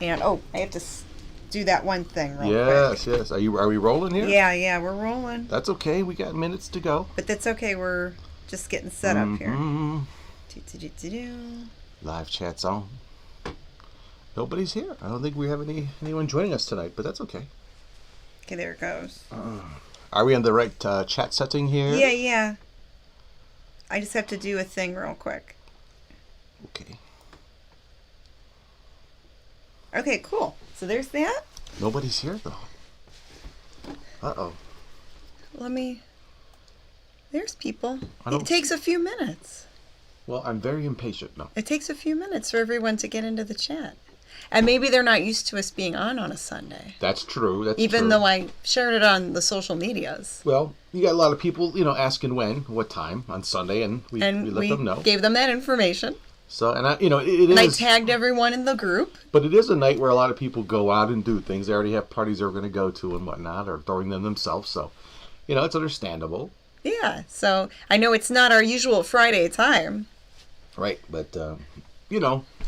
And, I have to do that one thing real quick. Yes. Are we rolling here? Yeah, we're rolling. That's okay. We got minutes to go. But that's okay. We're just getting set up here. Live chat's on. Nobody's here. I don't think we have anyone joining us tonight, but that's okay. Okay, there it goes. Are we on the right chat setting here? Yeah. I just have to do a thing real quick. Okay. Okay, cool. So there's that. Nobody's here, though. Uh-oh. There's people. It takes a few minutes. Well, I'm very impatient now. It takes a few minutes for everyone to get into the chat. And maybe they're not used to us being on a Sunday. That's true. Even though I shared it on the social medias. Well, you got a lot of people, asking what time on Sunday, and we let them know. Gave them that information. So, and I tagged everyone in the group. But it is a night where a lot of people go out and do things. They already have parties they're going to go to and whatnot, or throwing them themselves. So, it's understandable. Yeah. So I know it's not our usual Friday time. Right, but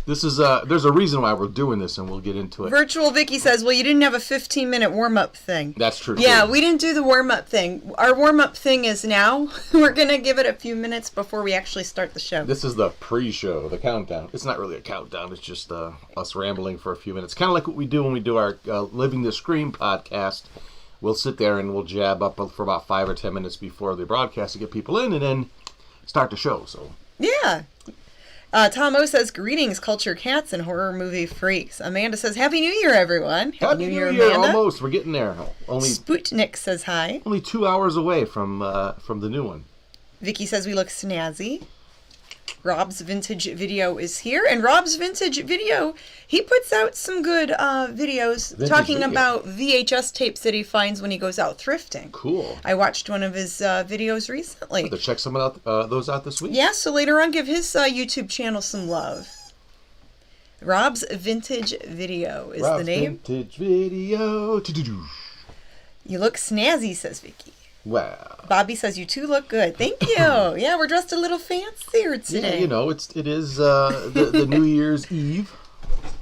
this is there's a reason why we're doing this, and we'll get into it. Virtual Vicky says, well, you didn't have a 15-minute warm-up thing. That's true. Yeah, we didn't do the warm-up thing. Our warm-up thing is now. We're going to give it a few minutes before we actually start the show. This is the pre-show, the countdown. It's not really a countdown. It's just us rambling for a few minutes. Kind of like what we do when we do our Living the Scream podcast. We'll sit there and we'll jab up for about 5 or 10 minutes before the broadcast to get people in, and then start the show. So yeah. Tom O says, greetings, culture cats and horror movie freaks. Amanda says, Happy New Year, everyone. Happy New Year, Amanda. Almost. We're getting there. Sputnik says hi. Only 2 hours away from the new one. Vicky says, we look snazzy. Rob's Vintage Video is here. And Rob's Vintage Video, he puts out some good videos talking about VHS tapes that he finds when he goes out thrifting. Cool. I watched one of his videos recently. To check some of those out this week? Yeah, so later on, give his YouTube channel some love. Rob's Vintage Video is the name. Vintage Video. You look snazzy, says Vicky. Wow. Bobby says, you two look good. Thank you. Yeah, we're dressed a little fancier today. Yeah, it is the New Year's Eve.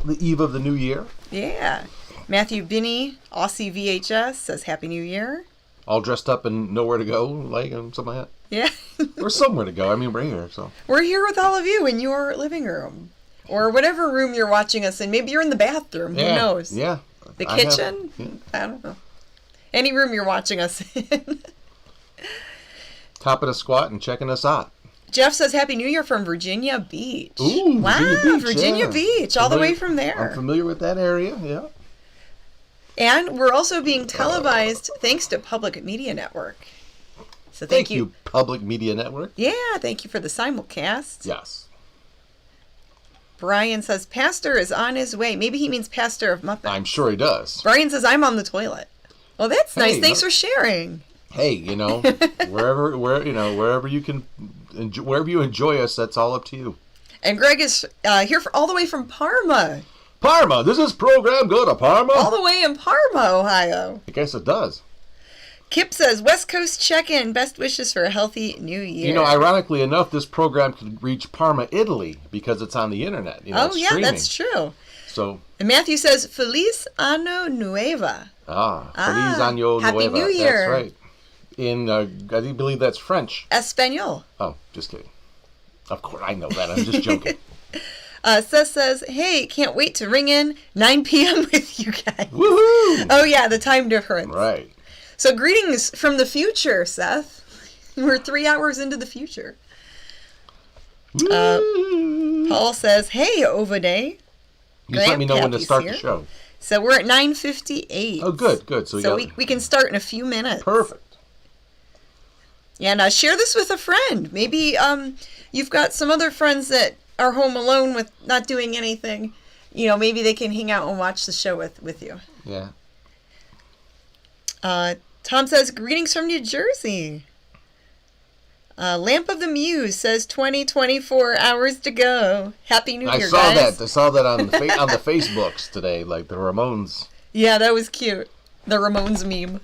The eve of the new year. Yeah. Matthew Binney, Aussie VHS, says Happy New Year. All dressed up and nowhere to go, something like that. Yeah. Or somewhere to go. I mean, we're here, so. We're here with all of you in your living room. Or whatever room you're watching us in. Maybe you're in the bathroom. Who knows? Yeah. The kitchen? I don't know. Any room you're watching us in. Topping a squat and checking us out. Jeff says Happy New Year from Virginia Beach. Ooh, wow, Virginia Beach, all the way from there. I'm familiar with that area, yeah. And we're also being televised thanks to Public Media Network. So thank you, Public Media Network. Yeah, thank you for the simulcast. Yes. Brian says Pastor is on his way. Maybe he means Pastor of Muppets. I'm sure he does. Brian says I'm on the toilet. Well, that's nice. Thanks for sharing. Hey, wherever you can, wherever you enjoy us, that's all up to you. And Greg is here all the way from Parma. Parma, does this program go to Parma? All the way in Parma, Ohio. I guess it does. Kip says, West Coast check-in. Best wishes for a healthy new year. Ironically enough, this program could reach Parma, Italy, because it's on the internet. Yeah, that's true. So. And Matthew says, Feliz Ano Nueva. Feliz Año Nueva. Happy New Year. That's right. I believe that's French. Espanol. Oh, just kidding. Of course, I know that. I'm just joking. Seth says, hey, can't wait to ring in 9 p.m. with you guys. Woohoo! Oh, yeah, the time difference. Right. So greetings from the future, Seth. We're 3 hours into the future. Paul says, hey, Ovaday. You just let me know when to start the show. So we're at 9:58. Oh, good. So we can start in a few minutes. Perfect. Yeah, now share this with a friend. Maybe you've got some other friends that are home alone with not doing anything. Maybe they can hang out and watch the show with you. Yeah. Tom says, greetings from New Jersey. Lamp of the Muse says 24 hours to go. Happy New Year, guys. I saw that on the Facebooks today, like the Ramones. Yeah, that was cute. The Ramones meme.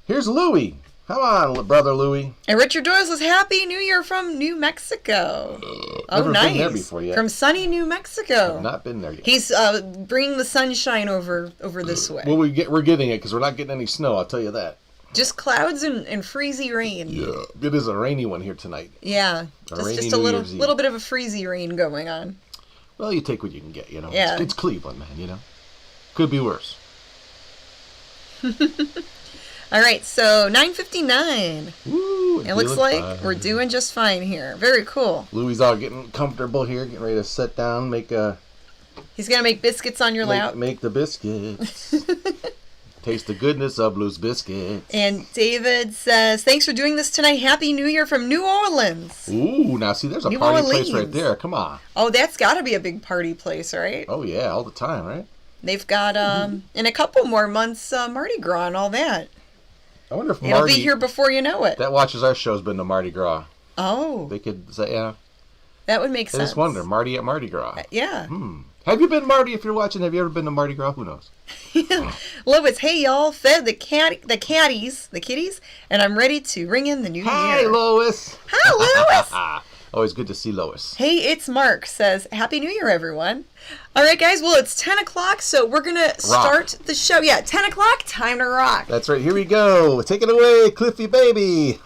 Here's Louie. Come on, brother Louie. And Richard Doyle says, Happy New Year from New Mexico. Never nice. been there before yet. From sunny New Mexico. I've not been there yet. He's bringing the sunshine over this way. Well, we're getting it because we're not getting any snow, I'll tell you that. Just clouds and freezy rain. Yeah, it is a rainy one here tonight. Yeah, just a little bit of a freezy rain going on. Well, you take what you can get, you know. Yeah. It's Cleveland, man, you know. Could be worse. All right, so 9:59. Woo, It looks like we're doing just fine here. Very cool. Louie's all getting comfortable here, getting ready to sit down, He's gonna make biscuits on your lap. Make the biscuits. Taste the goodness of Lou's biscuits. And David says, thanks for doing this tonight. Happy New Year from New Orleans. Ooh, now see, there's a New party Orleans. place right there. Come on. Oh, that's got to be a big party place, right? Oh, yeah, all the time, right? They've got, in a couple more months, Mardi Gras and all that. I wonder if It'll be here before you know it. that watches our show's been to Mardi Gras. Oh. They could say, yeah. That would make sense. I just wonder, Marty at Mardi Gras. Yeah. Have you been, Marty, if you're watching? Have you ever been to Mardi Gras? Who knows? Lois, hey y'all, fed the kitties, and I'm ready to ring in the new year. Hi, Lois. Hi, Lois. Always good to see Lois. Hey, it's Mark, says, Happy New Year, everyone. All right, guys, well, it's 10 o'clock, so we're going to start the show. Yeah, 10 o'clock, time to rock. That's right, here we go. Take it away, Cliffy baby.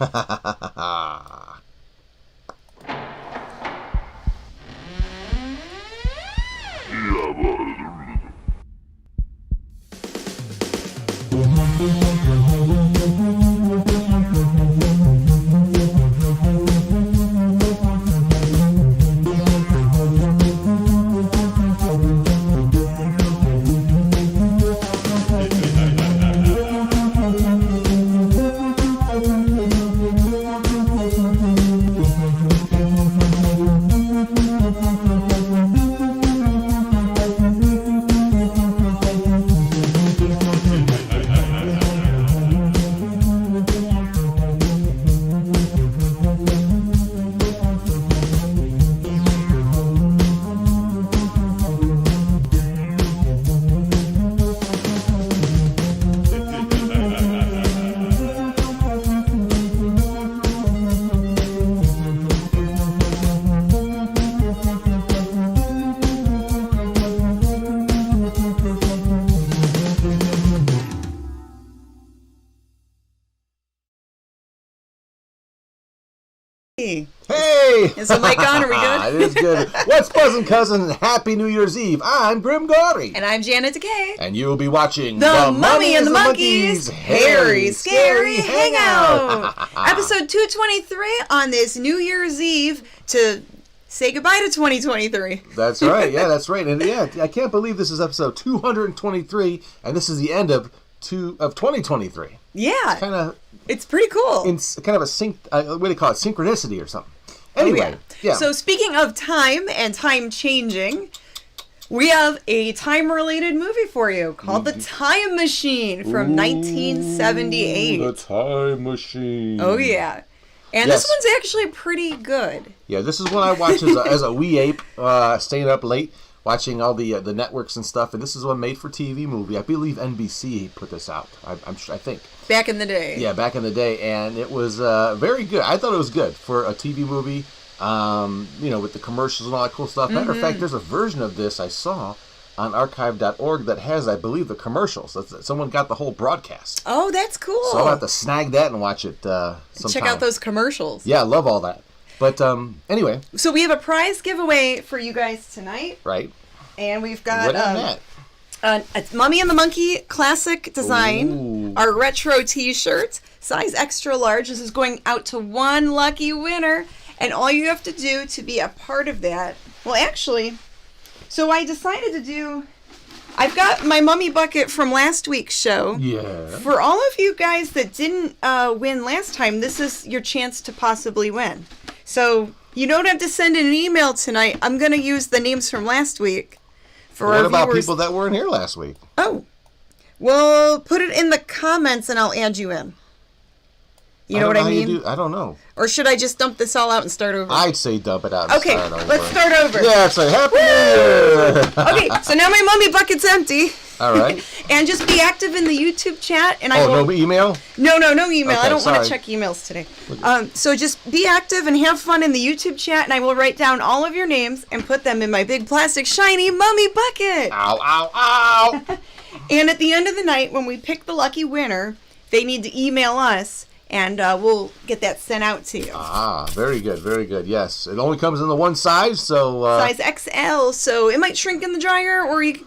Hey! Is the mic on? Are we good? It is good. What's buzzing, cousin? Happy New Year's Eve. I'm Grimm Gorri. And I'm Janet Decay. And you'll be watching The Mummy and the Monkeys Hairy Scary Hangout. Episode 223 on this New Year's Eve to say goodbye to 2023. That's right. Yeah, that's right. And yeah, I can't believe this is episode 223, and this is the end of 2023. Yeah. It's pretty cool. It's kind of a what do you call it? Synchronicity or something. Anyway, yeah. So speaking of time and time changing, we have a time-related movie for you called The Time Machine from 1978. The Time Machine. Oh, yeah. And Yes. this one's actually pretty good. Yeah, this is one I watched as a wee ape, staying up late, watching all the networks and stuff. And this is one made-for-TV movie. I believe NBC put this out. I think. Back in the day. Yeah, back in the day, and it was very good. I thought it was good for a TV movie. With the commercials and all that cool stuff. Matter of fact, there's a version of this I saw on archive.org that has, I believe, the commercials. Someone got the whole broadcast. Oh, that's cool. So I'll have to snag that and watch it sometime. Check out those commercials. Yeah, I love all that. But anyway. So we have a prize giveaway for you guys tonight. Right. And we've got What on that? A Mummy and the Monkey classic design. Ooh. Our retro t-shirt, size extra large. This is going out to one lucky winner. And all you have to do to be a part of that, well, actually, so I decided I've got my mummy bucket from last week's show. Yeah. For all of you guys that didn't win last time, this is your chance to possibly win. So you don't have to send in an email tonight. I'm going to use the names from last week. For What our about viewers. people that weren't here last week? Oh, well, put it in the comments and I'll add you in. You know what I mean? I don't know. Or should I just dump this all out and start over? I'd say dump it out and Okay, start over. let's start over. Yeah, it's a Happy New Year! Okay, so now my mummy bucket's empty. All right. And just be active in the YouTube chat. And no email? No email. Okay, I don't want to check emails today. So just be active and have fun in the YouTube chat, and I will write down all of your names and put them in my big plastic shiny mummy bucket. Ow, ow, ow. And at the end of the night, when we pick the lucky winner, they need to email us, and we'll get that sent out to you. Ah, very good, very good. Yes, it only comes in the one size, so... size XL, so it might shrink in the dryer, or you can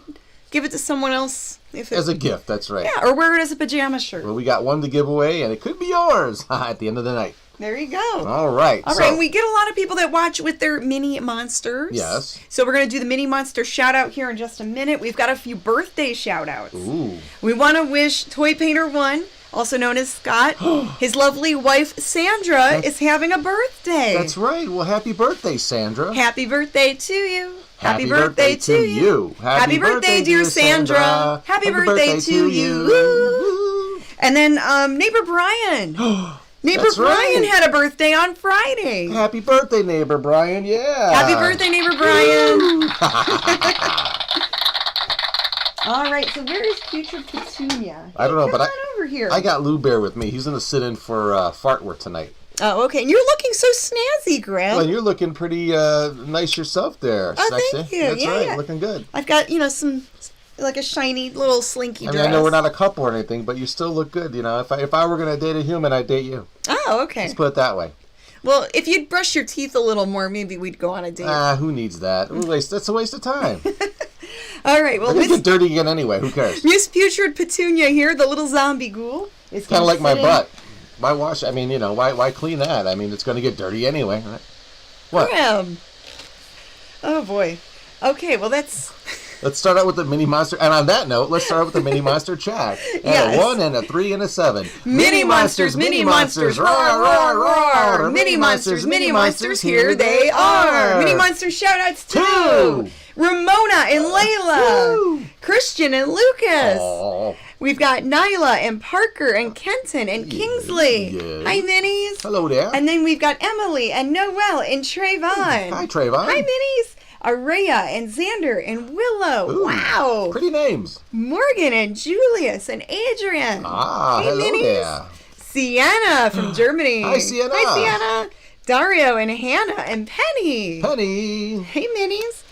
give it to someone else. As a gift, that's right. Yeah, or wear it as a pajama shirt. Well, we got one to give away, and it could be yours at the end of the night. There you go. All right. All right, and we get a lot of people that watch with their mini monsters. Yes. So we're going to do the mini monster shout out here in just a minute. We've got a few birthday shout outs. Ooh. We want to wish Toy Painter 1, also known as Scott, his lovely wife Sandra is having a birthday. That's right. Well, happy birthday, Sandra. Happy birthday to you. Happy birthday to you. Happy birthday, dear Sandra. Happy birthday to you. Woo. And then neighbor Brian. Neighbor That's Brian right. had a birthday on Friday. Happy birthday, neighbor Brian. Yeah. Happy birthday, neighbor Brian. All right, so where is future Petunia? I don't know, Come but on over here. I got Lou Bear with me. He's going to sit in for Fartworth tonight. Oh, okay. And you're looking so snazzy, Grimm. Well, and you're looking pretty nice yourself there, Oh, Sexy. thank you. That's Yeah, right. yeah. Looking good. I've got, some, like a shiny little slinky I dress. mean, I know we're not a couple or anything, but you still look good. If I were going to date a human, I'd date you. Oh, okay. Let's put it that way. Well, if you'd brush your teeth a little more, maybe we'd go on a date. Who needs that? That's a waste of time. All right, well, Let's get dirty again anyway. Who cares? Miss Putrid Petunia here, the little zombie ghoul. It's kind of like my butt. Why wash? I mean, why clean that? I mean, it's going to get dirty anyway. Right? What? Grimm. Oh, boy. Okay, well, that's... Let's start out with the mini monster. And on that note, let's start out with the mini monster chat. And Yes. a 1 and a 3 and a 7. Mini monsters, roar, roar, roar. Mini monsters, here they are. Mini monster shout-outs to Ramona and Layla, Woo. Christian and Lucas. Aww. We've got Nyla and Parker and Kenton and Kingsley. Yes. Hi, Minis. Hello there. And then we've got Emily and Noelle and Trayvon. Hi, Trayvon. Hi, Minis. Araya and Xander and Willow. Ooh, wow. Pretty names. Morgan and Julius and Adrian. Ah, hey, hello Minis. there. Sienna from Germany. Hi, Sienna. Hi, Sienna. Dario and Hannah and Penny. Penny. Hey, Minis.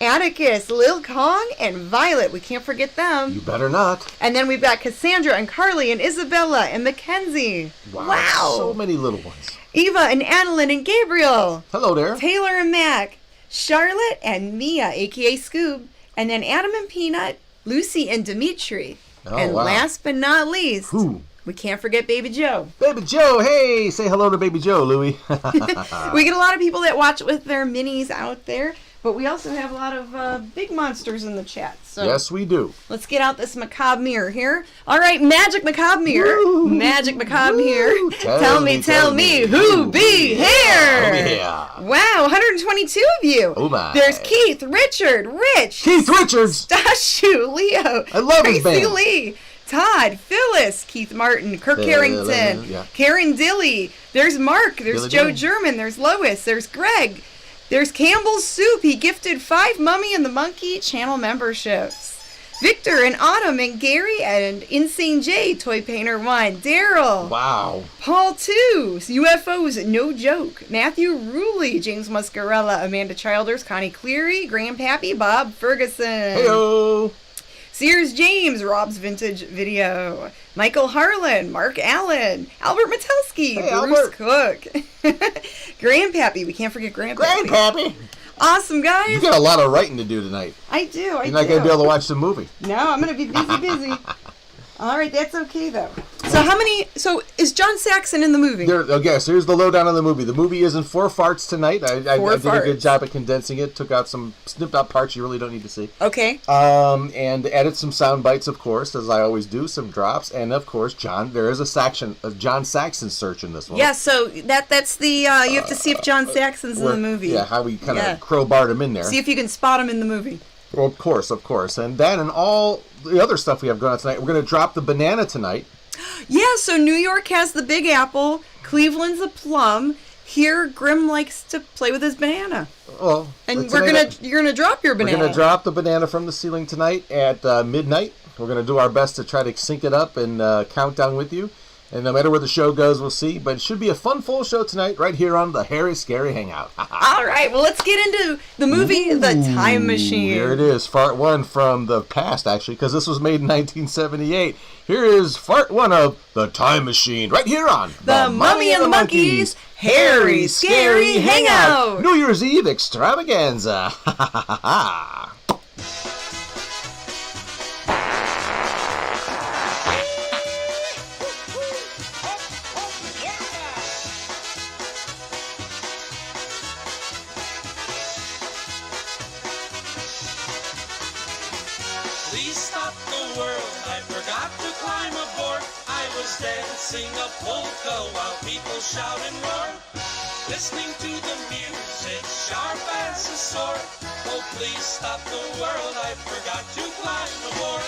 Atticus, Lil Kong, and Violet. We can't forget them. You better not. And then we've got Cassandra and Carly and Isabella and Mackenzie. Wow. So many little ones. Eva and Adeline and Gabriel. Hello there. Taylor and Mac. Charlotte and Mia, a.k.a. Scoob. And then Adam and Peanut, Lucy and Dimitri. Oh, and wow. last but not least, Who? we can't forget Baby Joe. Baby Joe. Hey, say hello to Baby Joe, Louie. We get a lot of people that watch with their minis out there. But we also have a lot of big monsters in the chat. So Yes, we do. let's get out this macabre mirror here. All right, magic macabre mirror. Woo. Magic macabre Woo. here. Tell me, who be here? Oh, yeah. Wow, 122 of you. Oh, my. There's Keith, Richard, Rich, Keith Richards. Stashu, Leo, I love his Tracy band. Lee, Todd, Phyllis, Keith Martin, Kirk Harrington, yeah. Karen Dilly. There's Mark. There's Dilly Joe Dilly. German. There's Lois. There's Greg. There's Campbell's Soup. He gifted 5 Mummy and the Monkey channel memberships. Victor and Autumn and Gary and Insane J, Toy Painter 1. Daryl. Wow. Paul 2. UFOs, no joke. Matthew Ruley, James Muscarella, Amanda Childers, Connie Cleary, Grandpappy, Bob Ferguson. Heyo. Sears James, Rob's Vintage Video. Michael Harlan, Mark Allen, Albert Metelsky, Hey, Bruce Cook. Grandpappy, we can't forget Grandpappy. Grandpappy. Awesome, guys. You got a lot of writing to do tonight. I do. You're not going to be able to watch the movie. No, I'm going to be busy. All right, that's okay, though. So is John Saxon in the movie? Okay, so here's the lowdown on the movie. The movie is in 4 farts tonight. I did a good farts. job at condensing it. Snipped out parts you really don't need to see. Okay. And added some sound bites, of course, as I always do, some drops, and of course, there is a John Saxon search in this one. Yeah, so that's the you have to see if John Saxon's in the movie. Yeah, how we kind of crowbarred him in there. See if you can spot him in the movie. Well, of course. And then and all the other stuff we have going on tonight, we're going to drop the banana tonight. Yeah, so New York has the Big Apple, Cleveland's a plum. Here, Grimm likes to play with his banana. Well, and you're gonna drop your banana. We're gonna drop the banana from the ceiling tonight at midnight. We're going to do our best to try to sync it up and count down with you. And no matter where the show goes, we'll see. But it should be a fun, full show tonight right here on the Hairy Scary Hangout. All right, well, let's get into the movie The Time Machine. Here it is, Part 1 from the past, actually, because this was made in 1978. Here is Part 1 of The Time Machine, right here on The Mummy and the Monkey's Hairy Scary Hangout. New Year's Eve extravaganza. Please stop the world, I forgot to climb aboard. I was dancing a polka while people shout and roar. Listening to the music, sharp as a sword. Oh, please stop the world, I forgot to climb aboard.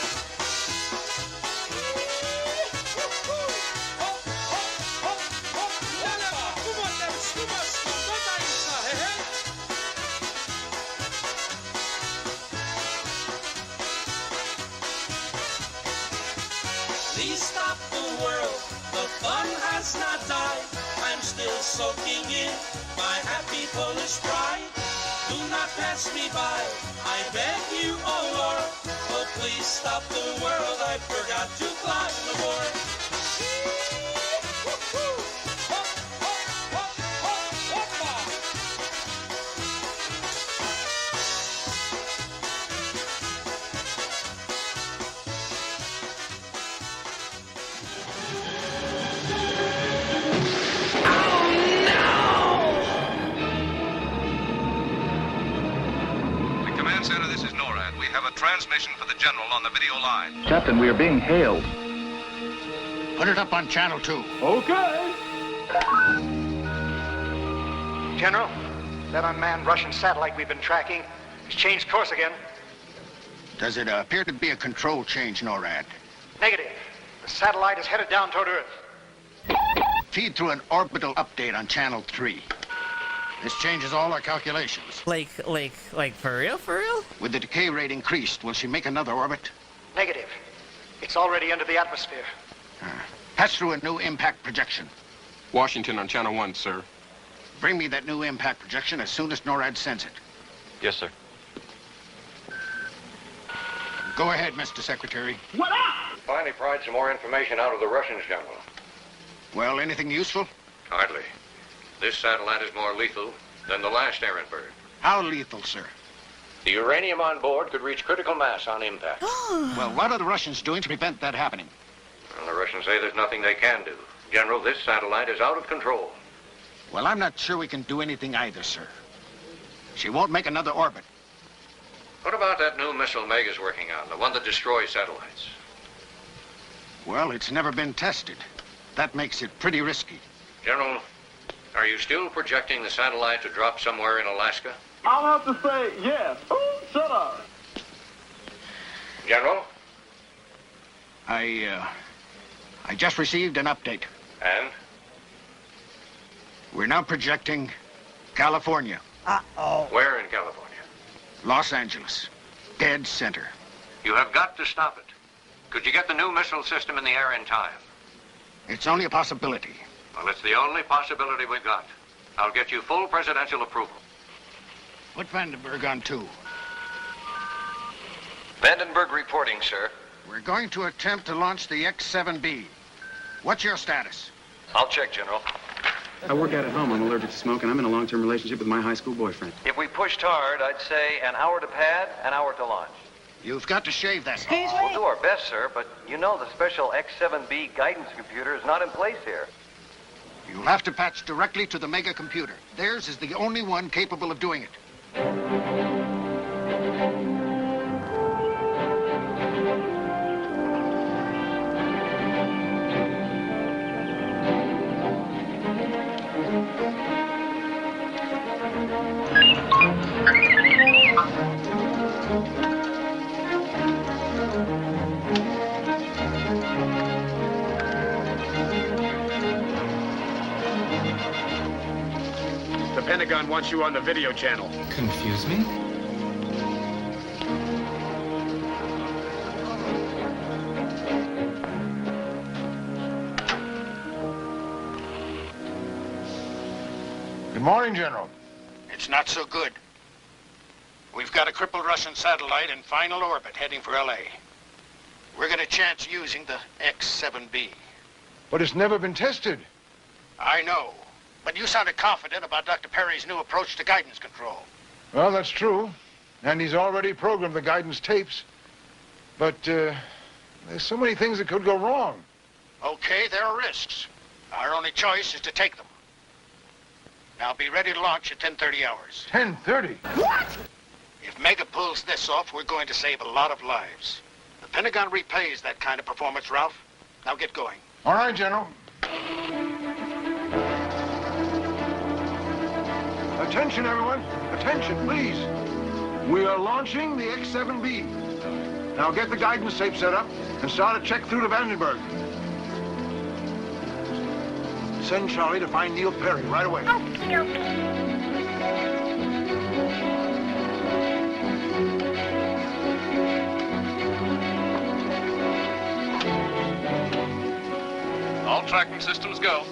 Please stop the world, the fun has not died. I'm still soaking in my happy Polish pride. Do not pass me by, I beg you, oh Lord. Oh, please stop the world, I forgot to climb aboard. Center, this is NORAD. We have a transmission for the General on the video line. Captain, we are being hailed. Put it up on channel 2. Okay. General, that unmanned Russian satellite we've been tracking has changed course again. Does it appear to be a control change, NORAD? Negative. The satellite is headed down toward Earth. Feed through an orbital update on channel 3. This changes all our calculations. Like for real, for real? With the decay rate increased, will she make another orbit? Negative. It's already under the atmosphere. Pass through a new impact projection. Washington on channel 1, sir. Bring me that new impact projection as soon as NORAD sends it. Yes, sir. Go ahead, Mr. Secretary. What up? Finally pried some more information out of the Russians, General. Well, anything useful? Hardly. This satellite is more lethal than the last errant bird. How lethal, sir? The uranium on board could reach critical mass on impact. Well, what are the Russians doing to prevent that happening? Well, the Russians say there's nothing they can do. General, this satellite is out of control. Well, I'm not sure we can do anything either, sir. She won't make another orbit. What about that new missile Mega's working on, the one that destroys satellites? Well, it's never been tested. That makes it pretty risky. General, are you still projecting the satellite to drop somewhere in Alaska? I'll have to say yes. Oh, shut up. General? I just received an update. And? We're now projecting California. Uh-oh. Where in California? Los Angeles. Dead center. You have got to stop it. Could you get the new missile system in the air in time? It's only a possibility. Well, it's the only possibility we've got. I'll get you full presidential approval. Put Vandenberg on 2. Vandenberg reporting, sir. We're going to attempt to launch the X-7B. What's your status? I'll check, General. I work out at home. I'm allergic to smoke, and I'm in a long-term relationship with my high school boyfriend. If we pushed hard, I'd say an hour to pad, an hour to launch. You've got to shave that. We'll do our best, sir, but you know the special X-7B guidance computer is not in place here. You'll have to patch directly to the mega computer. Theirs is the only one capable of doing it. The Pentagon wants you on the video channel. Confuse me? morning, General. It's not so good. We've got a crippled Russian satellite in final orbit heading for LA. We're going to chance using the X-7B. But it's never been tested. I know, but you sounded confident about Dr. Perry's new approach to guidance control. Well, that's true. And he's already programmed the guidance tapes. But there's so many things that could go wrong. Okay, there are risks. Our only choice is to take them. Now be ready to launch at 10:30 hours. 10:30? What? If Mega pulls this off, we're going to save a lot of lives. The Pentagon repays that kind of performance, Ralph. Now get going. All right, General. Attention, everyone. Attention, please. We are launching the X-7B. Now get the guidance tape set up and start a check through to Vandenberg. Send Charlie to find Neil Perry right away. All tracking systems go.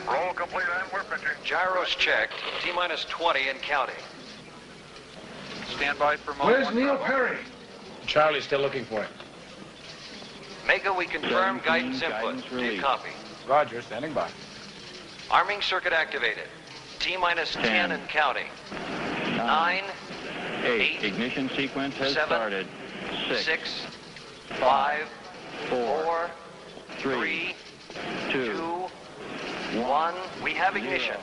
Roll complete and we're pitching. Gyros checked. T-minus 20 and counting. Stand by for mode. Where's Neil Perry? Charlie's still looking for him. Mega, we confirm guidance input. Do you copy? Roger, standing by. Arming circuit activated. T-minus 10 and counting. 9, 8, ignition sequence has 7, started. 6, 5, 4, 3, 2, 1. We have ignition.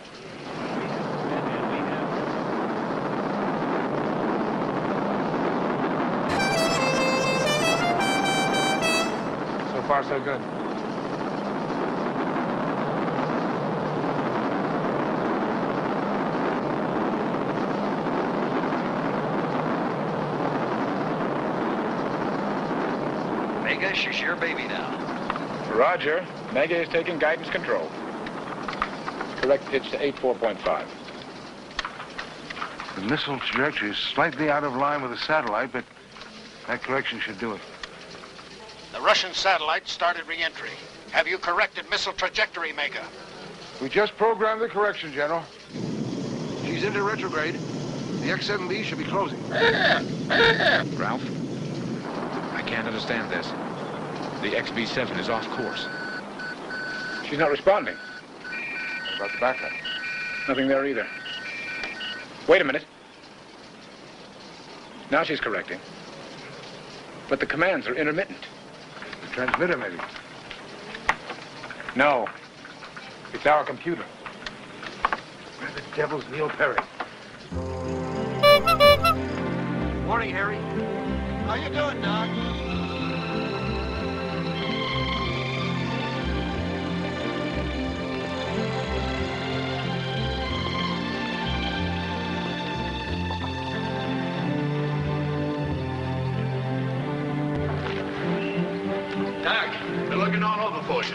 So far, so good. Mega, she's your baby now. Roger. Mega is taking guidance control. Correct pitch to 84.5. The missile trajectory is slightly out of line with the satellite, but that correction should do it. The Russian satellite started re-entry. Have you corrected missile trajectory, Mega? We just programmed the correction, General. She's into retrograde. The X-7B should be closing. Ralph, I can't understand this. The XB-7 is off course. She's not responding. What about the backup? Nothing there either. Wait a minute. Now she's correcting. But the commands are intermittent. The transmitter, maybe. No. It's our computer. Where the devil's Neil Perry? Morning, Harry. How you doing, Doc? Doc, they're looking all over for you.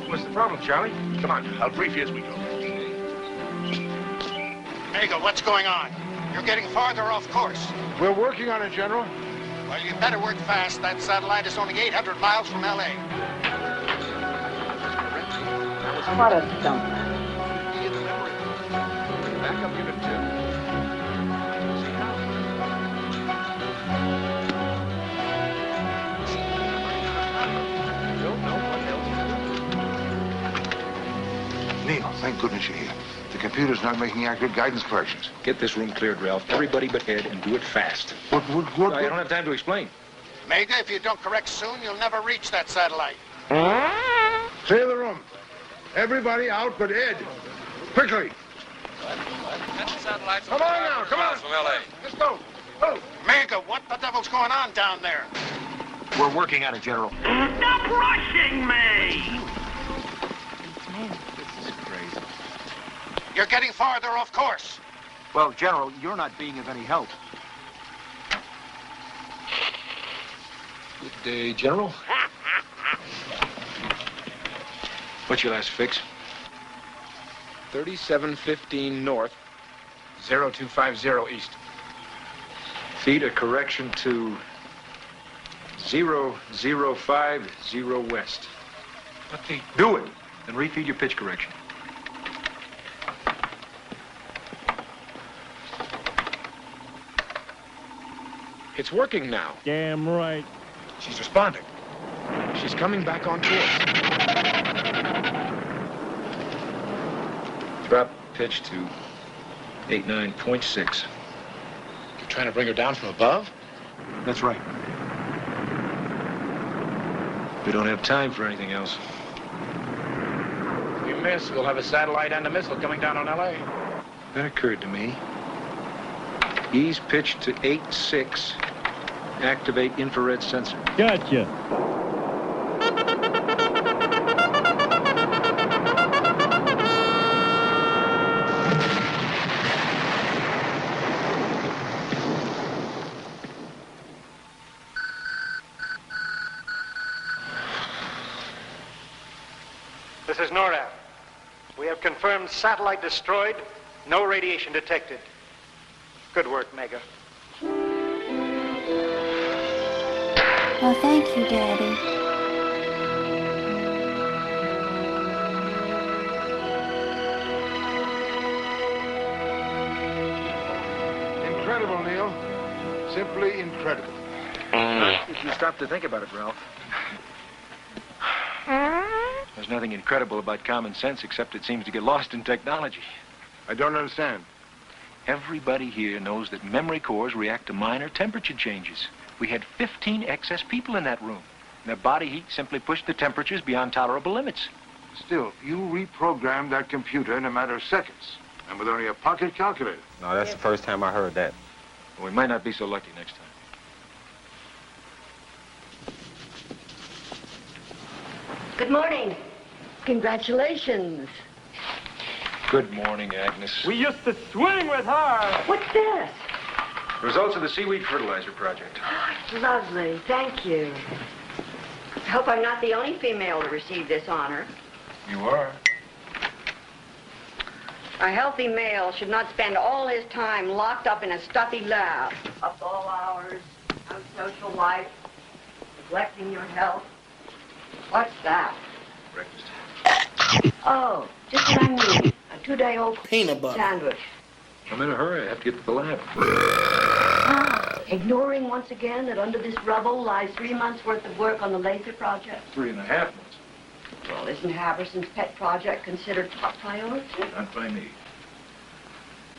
What's the problem, Charlie? Come on, I'll brief you as we go. Mega, what's going on? You're getting farther off course. We're working on it, General. Well, you better work fast. That satellite is only 800 miles from L.A. What a dump. Backup unit 2. Neil, thank goodness you're here. The computer's not making accurate guidance corrections. Get this room cleared, Ralph. Everybody but Ed, and do it fast. What? I don't have time to explain. Mega, if you don't correct soon, you'll never reach that satellite. Clear the room. Everybody out but Ed. Quickly. Come on now, come on. From LA. Let's go. Go. Mega, what the devil's going on down there? We're working on it, General. Stop rushing me! You're getting farther off course. Well, General, you're not being of any help. Good day, General. What's your last fix? 3715 north, 0250 east. Feed a correction to 0050 west. Do it, and refeed your pitch correction. It's working now. Damn right. She's responding. She's coming back on course. Drop pitch to 89.6. You're trying to bring her down from above? That's right. We don't have time for anything else. If you miss, we'll have a satellite and a missile coming down on L.A. That occurred to me. Ease pitch to 8.6. Activate infrared sensor. Gotcha. This is NORAD. We have confirmed satellite destroyed, no radiation detected. Good work, Mega. Well, thank you, Daddy. Incredible, Neil. Simply incredible. If you stop to think about it, Ralph. There's nothing incredible about common sense except it seems to get lost in technology. I don't understand. Everybody here knows that memory cores react to minor temperature changes. We had 15 excess people in that room. Their body heat simply pushed the temperatures beyond tolerable limits. Still, you reprogrammed that computer in a matter of seconds, and with only a pocket calculator. No, that's the first time I heard that. We might not be so lucky next time. Good morning. Congratulations. Good morning, Agnes. We used to swing with her. What's this? Results of the seaweed fertilizer project. Oh, lovely. Thank you. I hope I'm not the only female to receive this honor. You are. A healthy male should not spend all his time locked up in a stuffy lab. Up all hours, no social life, neglecting your health. What's that? Breakfast. Oh, just what I need. A 2-day-old peanut butter sandwich. I'm in a hurry. I have to get to the lab. Ignoring once again that under this rubble lies 3 months' worth of work on the laser project. 3.5 months. Well, isn't Haverson's pet project considered top priority? Not by me.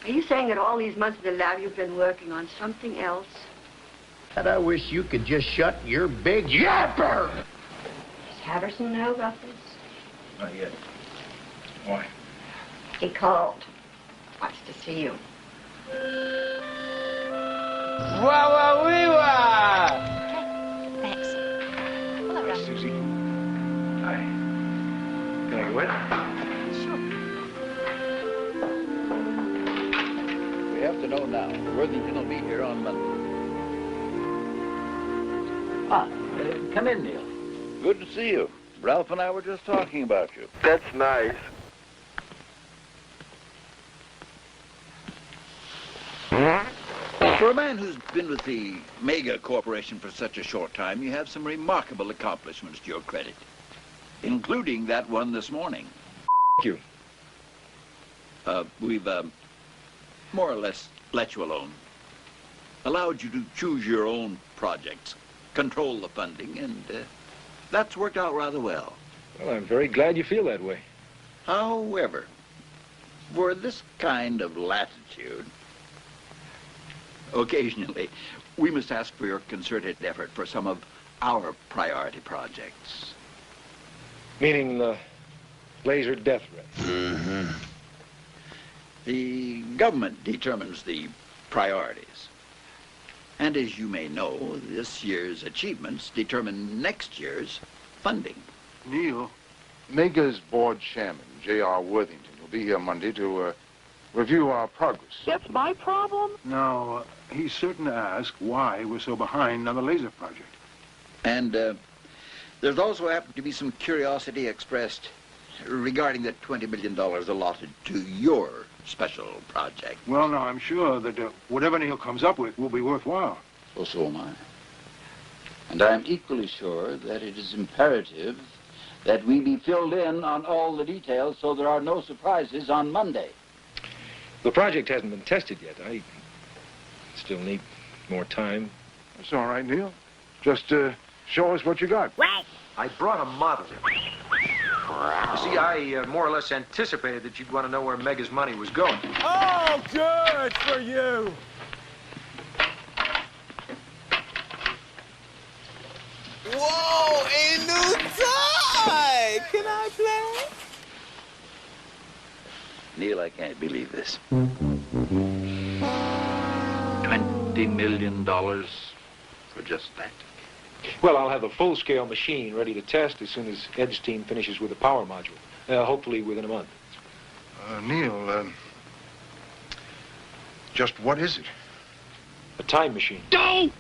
Are you saying that all these months in the lab you've been working on something else? And I wish you could just shut your big yapper! Does Haverson know about this? Not yet. Why? He called. Wants to see you. Wah-wah-wee-wah! Thanks. Susie. Hi. Can I go in? We have to know now. Worthington will be here on Monday. Come in, Neil. Good to see you. Ralph and I were just talking about you. That's nice. For a man who's been with the Mega Corporation for such a short time, you have some remarkable accomplishments to your credit, including that one this morning. Thank you. We've more or less let you alone, allowed you to choose your own projects, control the funding, and that's worked out rather well. Well, I'm very glad you feel that way. However, for this kind of latitude, occasionally, we must ask for your concerted effort for some of our priority projects. Meaning the laser death ray. Mm-hmm. The government determines the priorities. And as you may know, this year's achievements determine next year's funding. Neil, Mega's board chairman, J.R. Worthington, will be here Monday to review our progress. That's my problem? No, he's certain to ask why we're so behind on the laser project. And there's also happened to be some curiosity expressed regarding the $20 million allotted to your special project. Well, now, I'm sure that whatever Neil comes up with will be worthwhile. Well, so am I. And I'm equally sure that it is imperative that we be filled in on all the details so there are no surprises on Monday. The project hasn't been tested yet. I still need more time, That's all right, Neil. Just show us what you got. I brought a model. See, I more or less anticipated that you'd want to know where Mega's money was going. Oh, good for you. Whoa, a new toy! Can I play? Neil, I can't believe this. $20 million for just that. Well, I'll have a full-scale machine ready to test as soon as Ed's team finishes with the power module. Hopefully within a month. Neil, just what is it? A time machine. A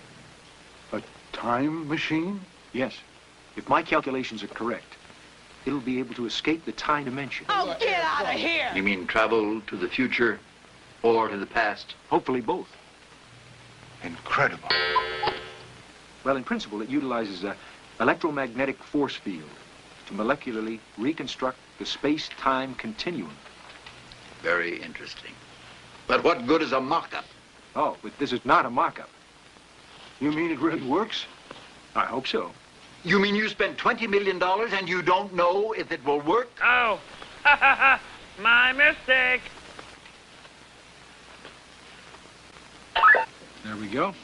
time machine? Yes. If my calculations are correct, it'll be able to escape the time dimension. Oh, get out of here! You mean travel to the future or to the past? Hopefully both. Incredible. Well, in principle, it utilizes a electromagnetic force field to molecularly reconstruct the space-time continuum. Very interesting. But what good is a mock-up? Oh, but this is not a mock-up. You mean it really works? I hope so. You mean you spent $20 million and you don't know if it will work? Oh, my mistake. There we go.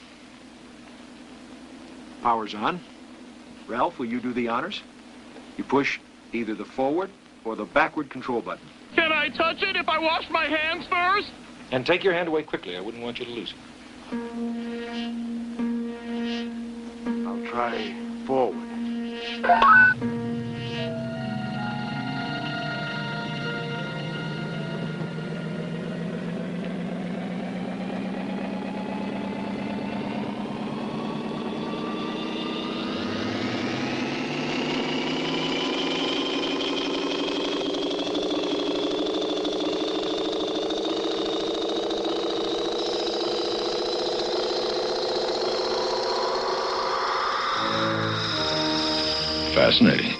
Power's on. Ralph, will you do the honors? You push either the forward or the backward control button. Can I touch it if I wash my hands first? And take your hand away quickly. I wouldn't want you to lose it. I'll try forward. Fascinating.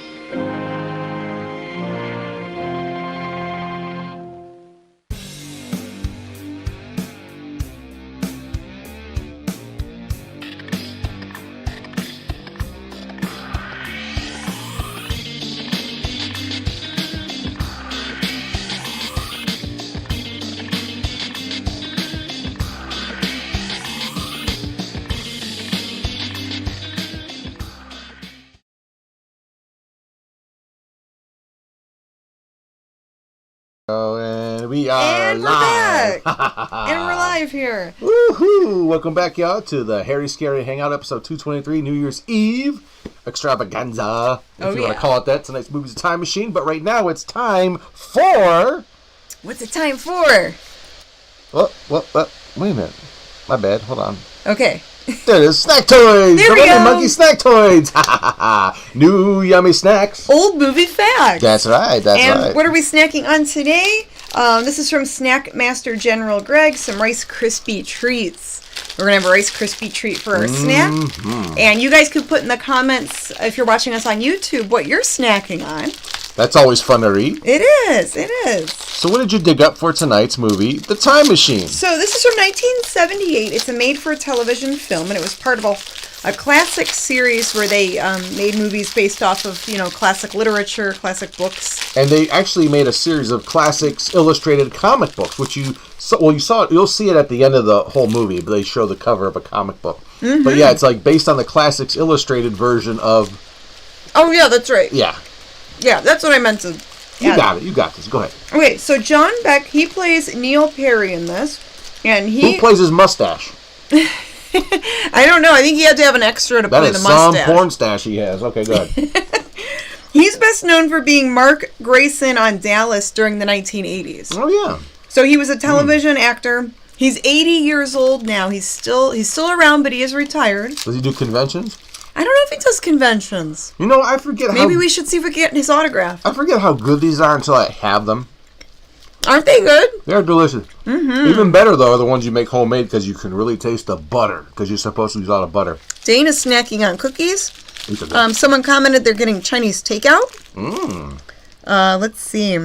And we are live. And we're live here. Woohoo! Welcome back, y'all, to the Harry Scary Hangout, episode 223, New Year's Eve extravaganza, if you want to call it that. Tonight's movie's a time machine, but right now it's time for... What's it time for? What? Wait a minute. My bad. Hold on. Okay. There it is. Snack toys. There we the go. Monkey snack toys. New yummy snacks. Old movie facts. That's right. And what are we snacking on today? This is from Snack Master General Greg. Some Rice Krispie treats. We're gonna have a Rice Krispie treat for our snack. And you guys could put in the comments if you're watching us on YouTube what you're snacking on. That's always fun to read. It is. It is. So what did you dig up for tonight's movie, The Time Machine? So this is from 1978. It's a made-for-television film, and it was part of a classic series where they made movies based off of, classic literature, classic books. And they actually made a series of classics illustrated comic books, which you'll see it at the end of the whole movie, but they show the cover of a comic book. Mm-hmm. But yeah, it's like based on the classics illustrated version of... Oh yeah, that's right. Yeah. Yeah, that's what I meant to... You got it. You got this. Go ahead. Okay, so John Beck, he plays Neil Perry in this. And Who plays his mustache? I don't know. I think he had to have an extra to play the mustache. That is some porn stash he has. Okay, good. He's best known for being Mark Grayson on Dallas during the 1980s. Oh, yeah. So he was a television actor. He's 80 years old now. He's still around, but he is retired. Does he do conventions? I don't know if he does conventions. I forget Maybe we should see if we can get his autograph. I forget how good these are until I have them. Aren't they good? They're delicious. Mm-hmm. Even better, though, are the ones you make homemade because you can really taste the butter because you're supposed to use a lot of butter. Dana's snacking on cookies. Someone commented they're getting Chinese takeout. Let's see.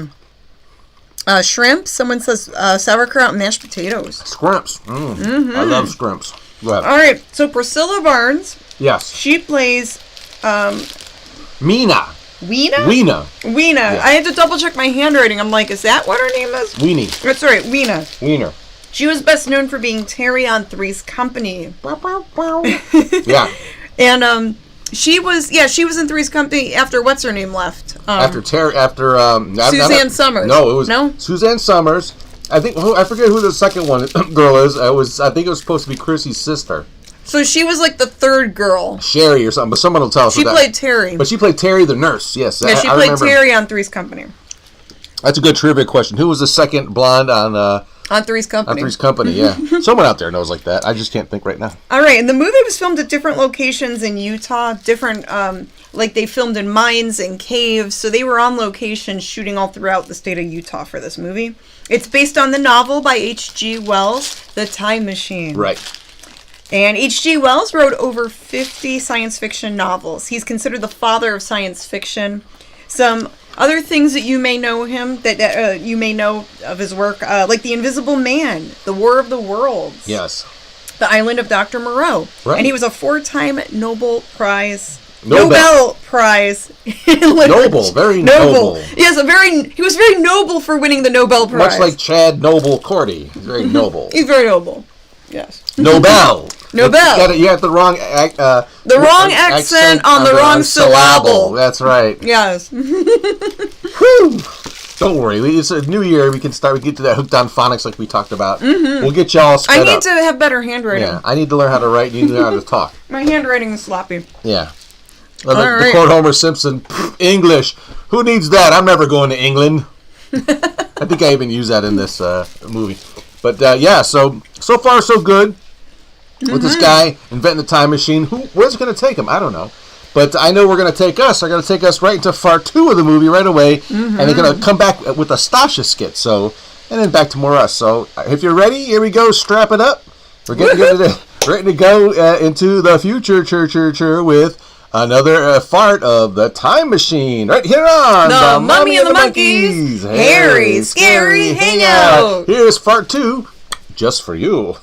Shrimp. Someone says sauerkraut and mashed potatoes. Scrimps. I love scrimps. Go ahead. All right, so Priscilla Barnes. Yes. She plays Weena. Weena? Weena. Yeah. I had to double check my handwriting. I'm like, is that what her name is? Weenie. That's right, Weena. Wiener. She was best known for being Terry on Three's Company. Yeah. And she was in Three's Company after what's her name left. Suzanne Summers. No, it was Suzanne Summers. I forget who the second one girl is. I think it was supposed to be Chrissy's sister. So she was like the third girl. Sherry or something, but someone will tell us. She played Terry. But she played Terry the nurse, yes. Yeah, she played Terry on Three's Company. That's a good trivia question. Who was the second blonde on Three's Company? On Three's Company, yeah. Someone out there knows like that. I just can't think right now. All right, and the movie was filmed at different locations in Utah, different, like they filmed in mines and caves, so they were on location shooting all throughout the state of Utah for this movie. It's based on the novel by H.G. Wells, The Time Machine. Right. And H.G. Wells wrote over 50 science fiction novels. He's considered the father of science fiction. Some other things that you may know you may know of his work, like The Invisible Man, The War of the Worlds. Yes. The Island of Dr. Moreau. Right. And he was a 4-time Nobel Prize. Noble, very noble. Yes, he was very noble for winning the Nobel Prize. Much like Chad Noble Cordy. He's very noble. He's very noble. Yes. Nobel. Nobel. You have the wrong accent on the wrong syllable. That's right. Yes. Whew. Don't worry. It's a new year. We can get to that hooked on phonics like we talked about. Mm-hmm. We'll get you all sped up. I need to have better handwriting. Yeah, I need to learn how to write. You need to learn how to talk. My handwriting is sloppy. Yeah. The quote Homer Simpson, English. Who needs that? I'm never going to England. I think I even used that in this movie. But yeah, so far so good with this guy inventing the time machine. Where's it going to take him? I don't know. But I know we're going to take us. They're going to take us right into part 2 of the movie right away. And they're going to come back with a Stasha skit. And then back to more us. So if you're ready, here we go. Strap it up. We're getting ready to go into the future with another fart of the time machine. Right here on The Mummy and the Monkeys. Harry Scary Hangout. Here's part 2 just for you.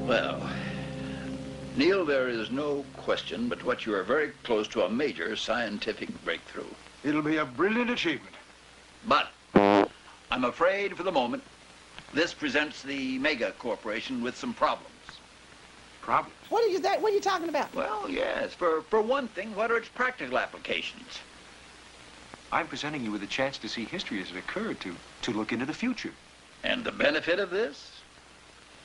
Well, Neil, there is no question but what you are very close to a major scientific breakthrough. It'll be a brilliant achievement. But I'm afraid for the moment, this presents the mega corporation with some problems. Problems? What are you talking about? Well, yes. For one thing, what are its practical applications? I'm presenting you with a chance to see history as it occurred, to look into the future. And the benefit of this?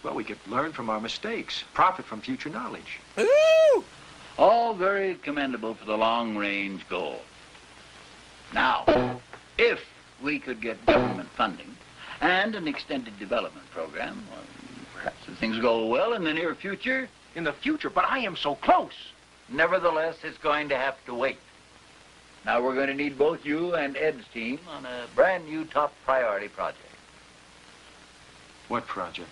Well, we could learn from our mistakes, profit from future knowledge. Ooh! All very commendable for the long-range goal. Now, if we could get government funding and an extended development program, well, perhaps if things go well in the near future. In the future? But I am so close. Nevertheless, it's going to have to wait. Now, we're going to need both you and Ed's team on a brand new top priority project. What project?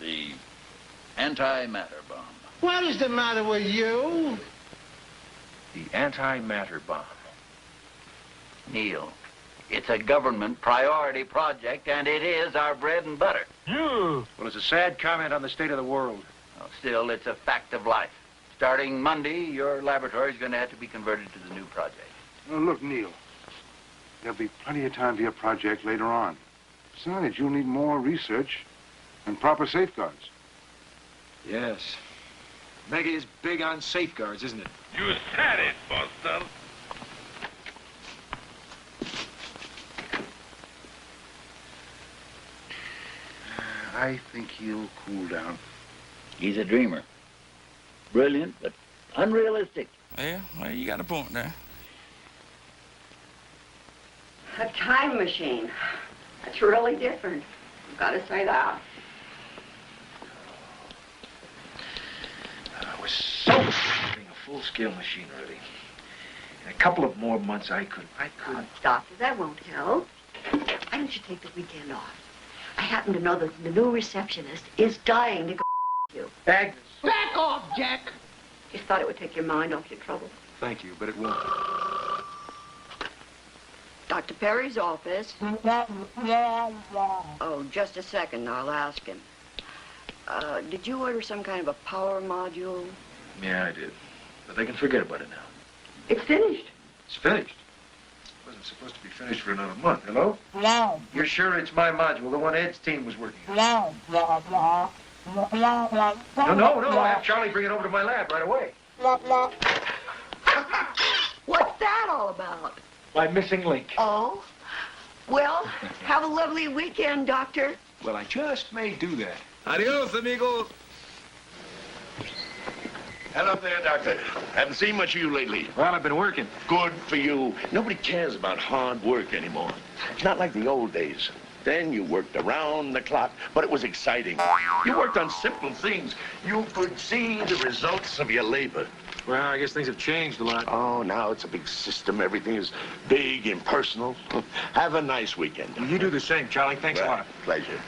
The antimatter bomb. What is the matter with you? The antimatter bomb. Neil, it's a government priority project, and it is our bread and butter. Well, it's a sad comment on the state of the world. Well, still, it's a fact of life. Starting Monday, your laboratory is going to have to be converted to the new project. Now, look, Neil, there'll be plenty of time for your project later on. Besides, you'll need more research and proper safeguards. Yes. Mega is big on safeguards, isn't it? You said it, Buster. I think he'll cool down. He's a dreamer. Brilliant, but unrealistic. Yeah, well, you got a point there. A time machine. That's really different. I've got to say that. We're so close to having a full-scale machine ready. In a couple of more months, I could... Oh, doctor, that won't help. Why don't you take the weekend off? I happen to know that the new receptionist is dying to go you. Agnes. Back off, Jack. Just thought it would take your mind off your trouble. Thank you, but it won't. Dr. Perry's office. Oh, just a second. I'll ask him. Did you order some kind of a power module? Yeah, I did. But they can forget about it now. It's finished. It's finished? It wasn't supposed to be finished for another month. Hello? No. You're sure it's my module, the one Ed's team was working on? No. No, have Charlie bring it over to my lab right away. What's that all about? My missing link. Oh? Well, have a lovely weekend, Doctor. Well, I just may do that. Adios, amigos. Hello there, Doctor. Haven't seen much of you lately. Well, I've been working. Good for you. Nobody cares about hard work anymore. It's not like the old days. Then you worked around the clock, but it was exciting. You worked on simple things. You could see the results of your labor. Well, I guess things have changed a lot. Oh, now it's a big system. Everything is big, impersonal. Have a nice weekend. You do the same, Charlie. Thanks a lot. Pleasure.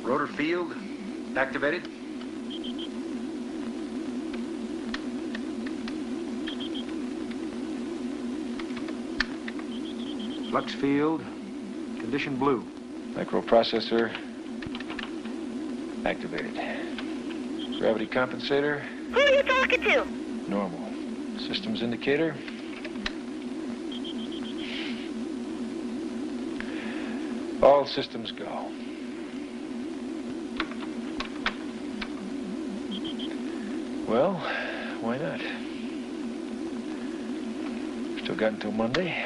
Rotor field activated. Flux field, condition blue. Microprocessor activated. Gravity compensator. Who are you talking to? Normal. Systems indicator. All systems go. Well, why not? Still got until Monday.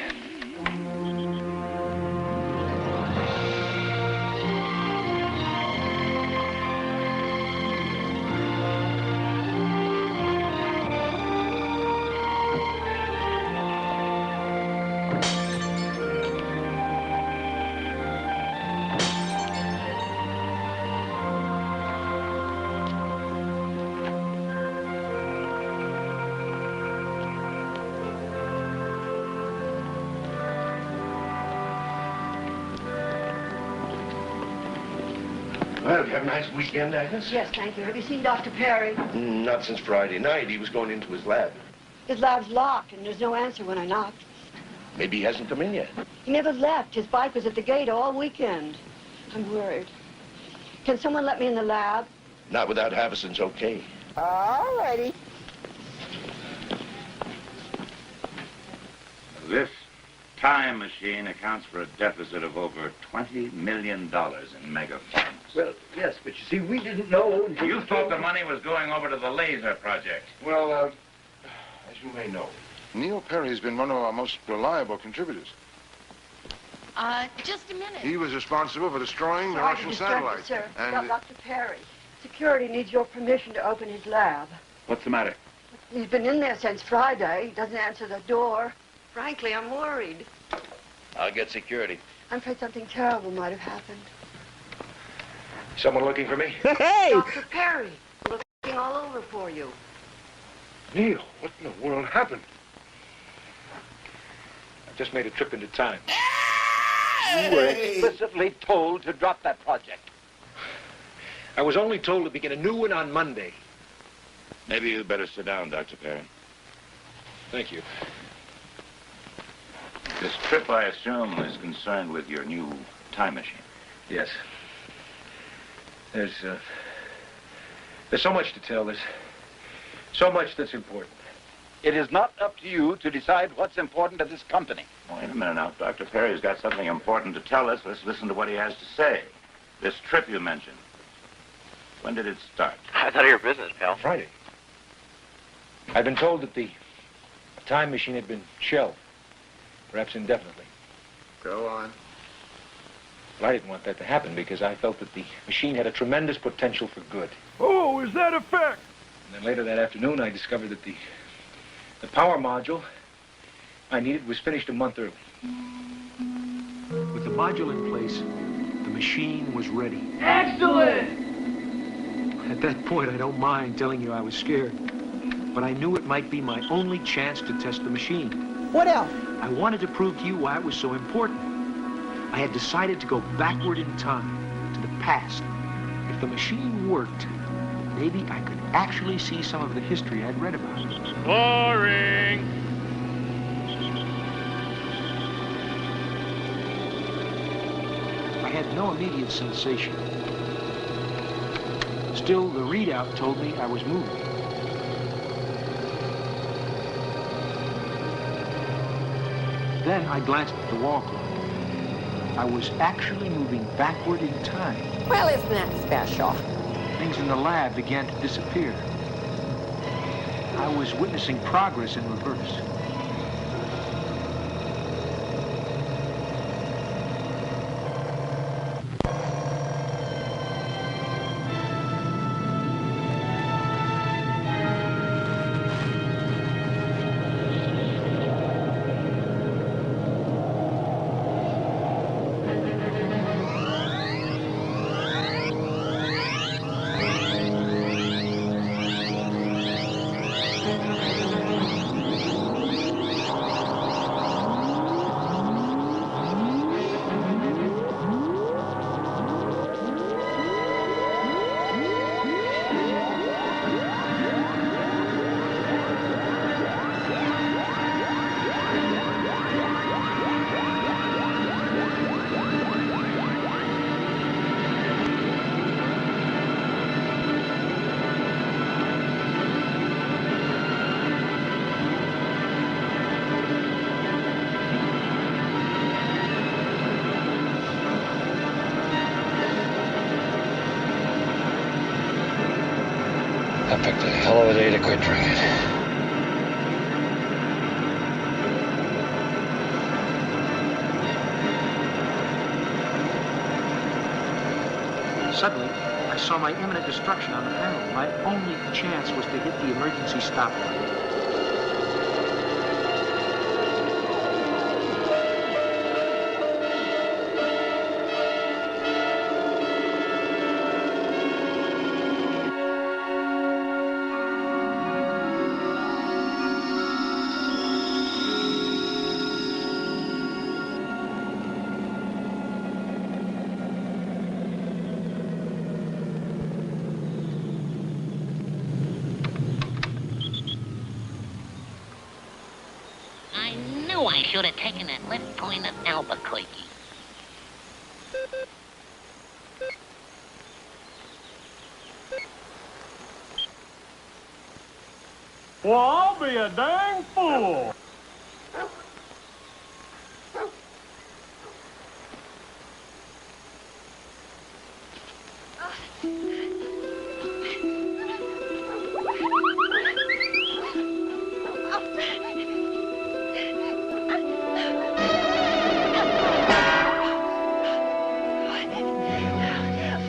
Well, did you have a nice weekend, Agnes? Yes, thank you. Have you seen Dr. Perry? Not since Friday night. He was going into his lab. His lab's locked, and there's no answer when I knocked. Maybe he hasn't come in yet. He never left. His bike was at the gate all weekend. I'm worried. Can someone let me in the lab? Not without Havison's okay. All righty. This time machine accounts for a deficit of over $20 million in mega funds. Well, yes, but you see, we didn't know until... You thought the money was going over to the laser project. Well, as you may know, Neil Perry's been one of our most reliable contributors. Just a minute. He was responsible for destroying the Sorry Russian to disturb you, satellite. sir. And Dr. Perry, security needs your permission to open his lab. What's the matter? He's been in there since Friday. He doesn't answer the door. Frankly, I'm worried. I'll get security. I'm afraid something terrible might have happened. Someone looking for me? Hey! Dr. Perry, looking all over for you. Neil, what in the world happened? I just made a trip into time. You were explicitly told to drop that project. I was only told to begin a new one on Monday. Maybe you'd better sit down, Dr. Perry. Thank you. This trip, I assume, is concerned with your new time machine. Yes. There's so much to tell. There's so much that's important. It is not up to you to decide what's important to this company. Wait a minute now. Dr. Perry's got something important to tell us. Let's listen to what he has to say. This trip you mentioned. When did it start? None of your business, pal. Friday. I've been told that the time machine had been shelved, perhaps indefinitely. Go on. Well, I didn't want that to happen because I felt that the machine had a tremendous potential for good. Oh, is that a fact? And then later that afternoon, I discovered that the power module I needed was finished a month early. With the module in place, the machine was ready. Excellent! At that point, I don't mind telling you I was scared. But I knew it might be my only chance to test the machine. What else? I wanted to prove to you why it was so important. I had decided to go backward in time, to the past. If the machine worked, maybe I could actually see some of the history I'd read about. Boring! I had no immediate sensation. Still, the readout told me I was moving. Then I glanced at the wall clock. I was actually moving backward in time. Well, isn't that special? Things in the lab began to disappear. I was witnessing progress in reverse. I picked a hell of a day to quit drinking. Suddenly, I saw my imminent destruction on the panel. My only chance was to hit the emergency stop button. I should have taken that left point at Albuquerque. Well, I'll be a dang fool.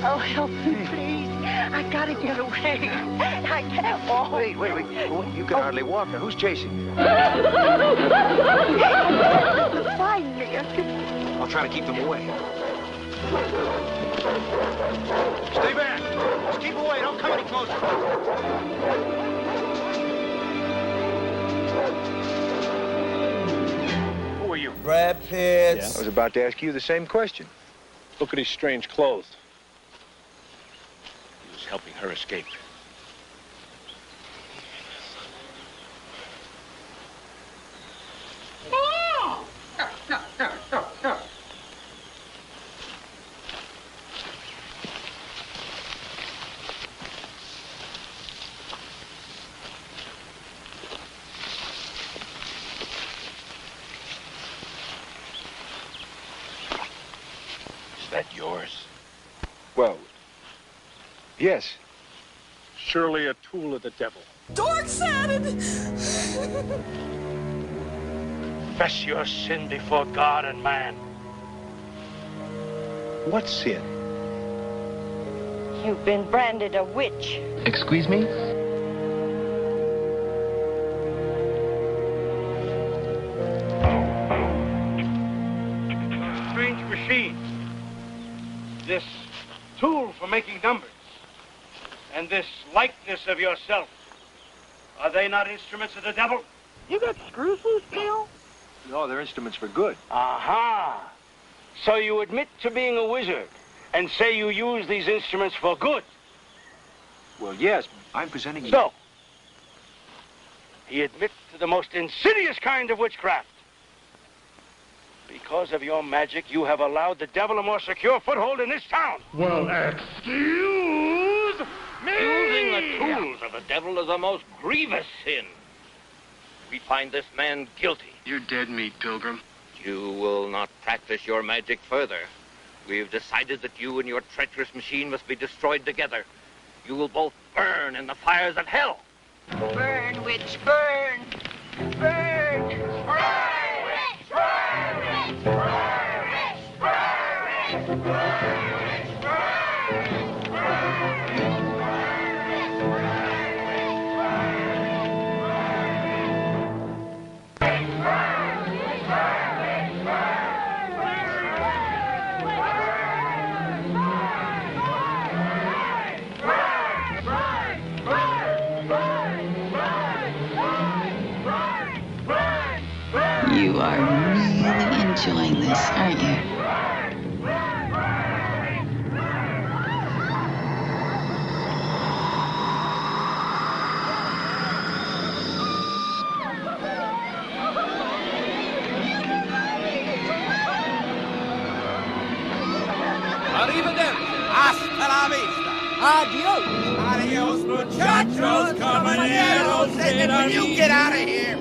Oh, help me, please. I gotta get away. I can't walk. Wait. You can hardly walk. Now, who's chasing you? Find me. I'll try to keep them away. Stay back. Just keep away. Don't come any closer. Who are you? Brad Pitts. I was about to ask you the same question. Look at his strange clothes. He was helping her escape. that yours? Well, yes. Surely a tool of the devil. Dork said Confess your sin before God and man. What sin? You've been branded a witch. Excuse me? Strange machine. This tool for making numbers. And this likeness of yourself. Are they not instruments of the devil? You got screws loose, Bill? No, they're instruments for good. Aha! So you admit to being a wizard and say you use these instruments for good. Well, yes, I'm presenting you. So, he admits to the most insidious kind of witchcraft. Because of your magic, you have allowed the devil a more secure foothold in this town. Well, excuse me! Using the tools of the devil is a most grievous sin. We find this man guilty. You're dead meat, Pilgrim. You will not practice your magic further. We've decided that you and your treacherous machine must be destroyed together. You will both burn in the fires of hell. Burn, witch, burn! Burn! Burn, witch! Burn, witch! Burn, witch! Burn, witch! Burn, witch! You are really enjoying this, aren't you? Arrivederci. Hasta la vista. Adios. Adios, muchachos, caballeros. Will you get out of here?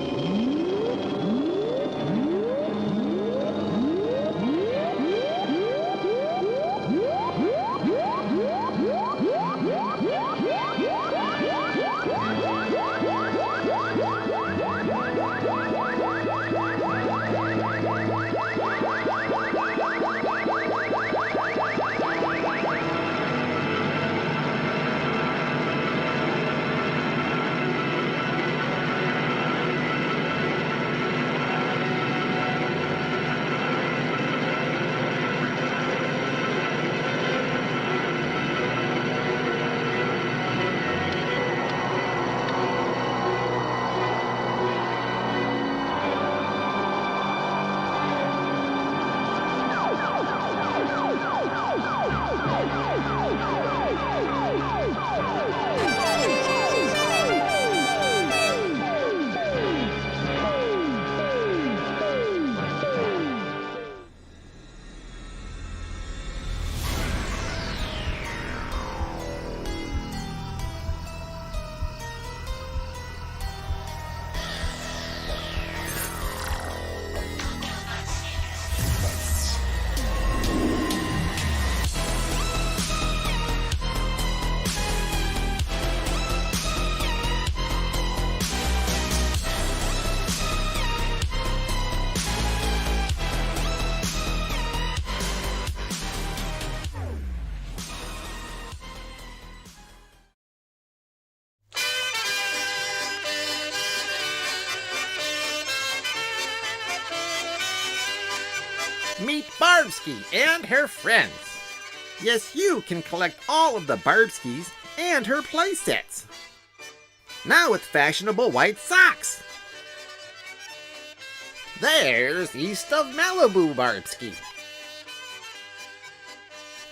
Meet Barbsky and her friends. Yes, you can collect all of the Barbskys and her playsets. Now with fashionable white socks. There's East of Malibu Barbsky.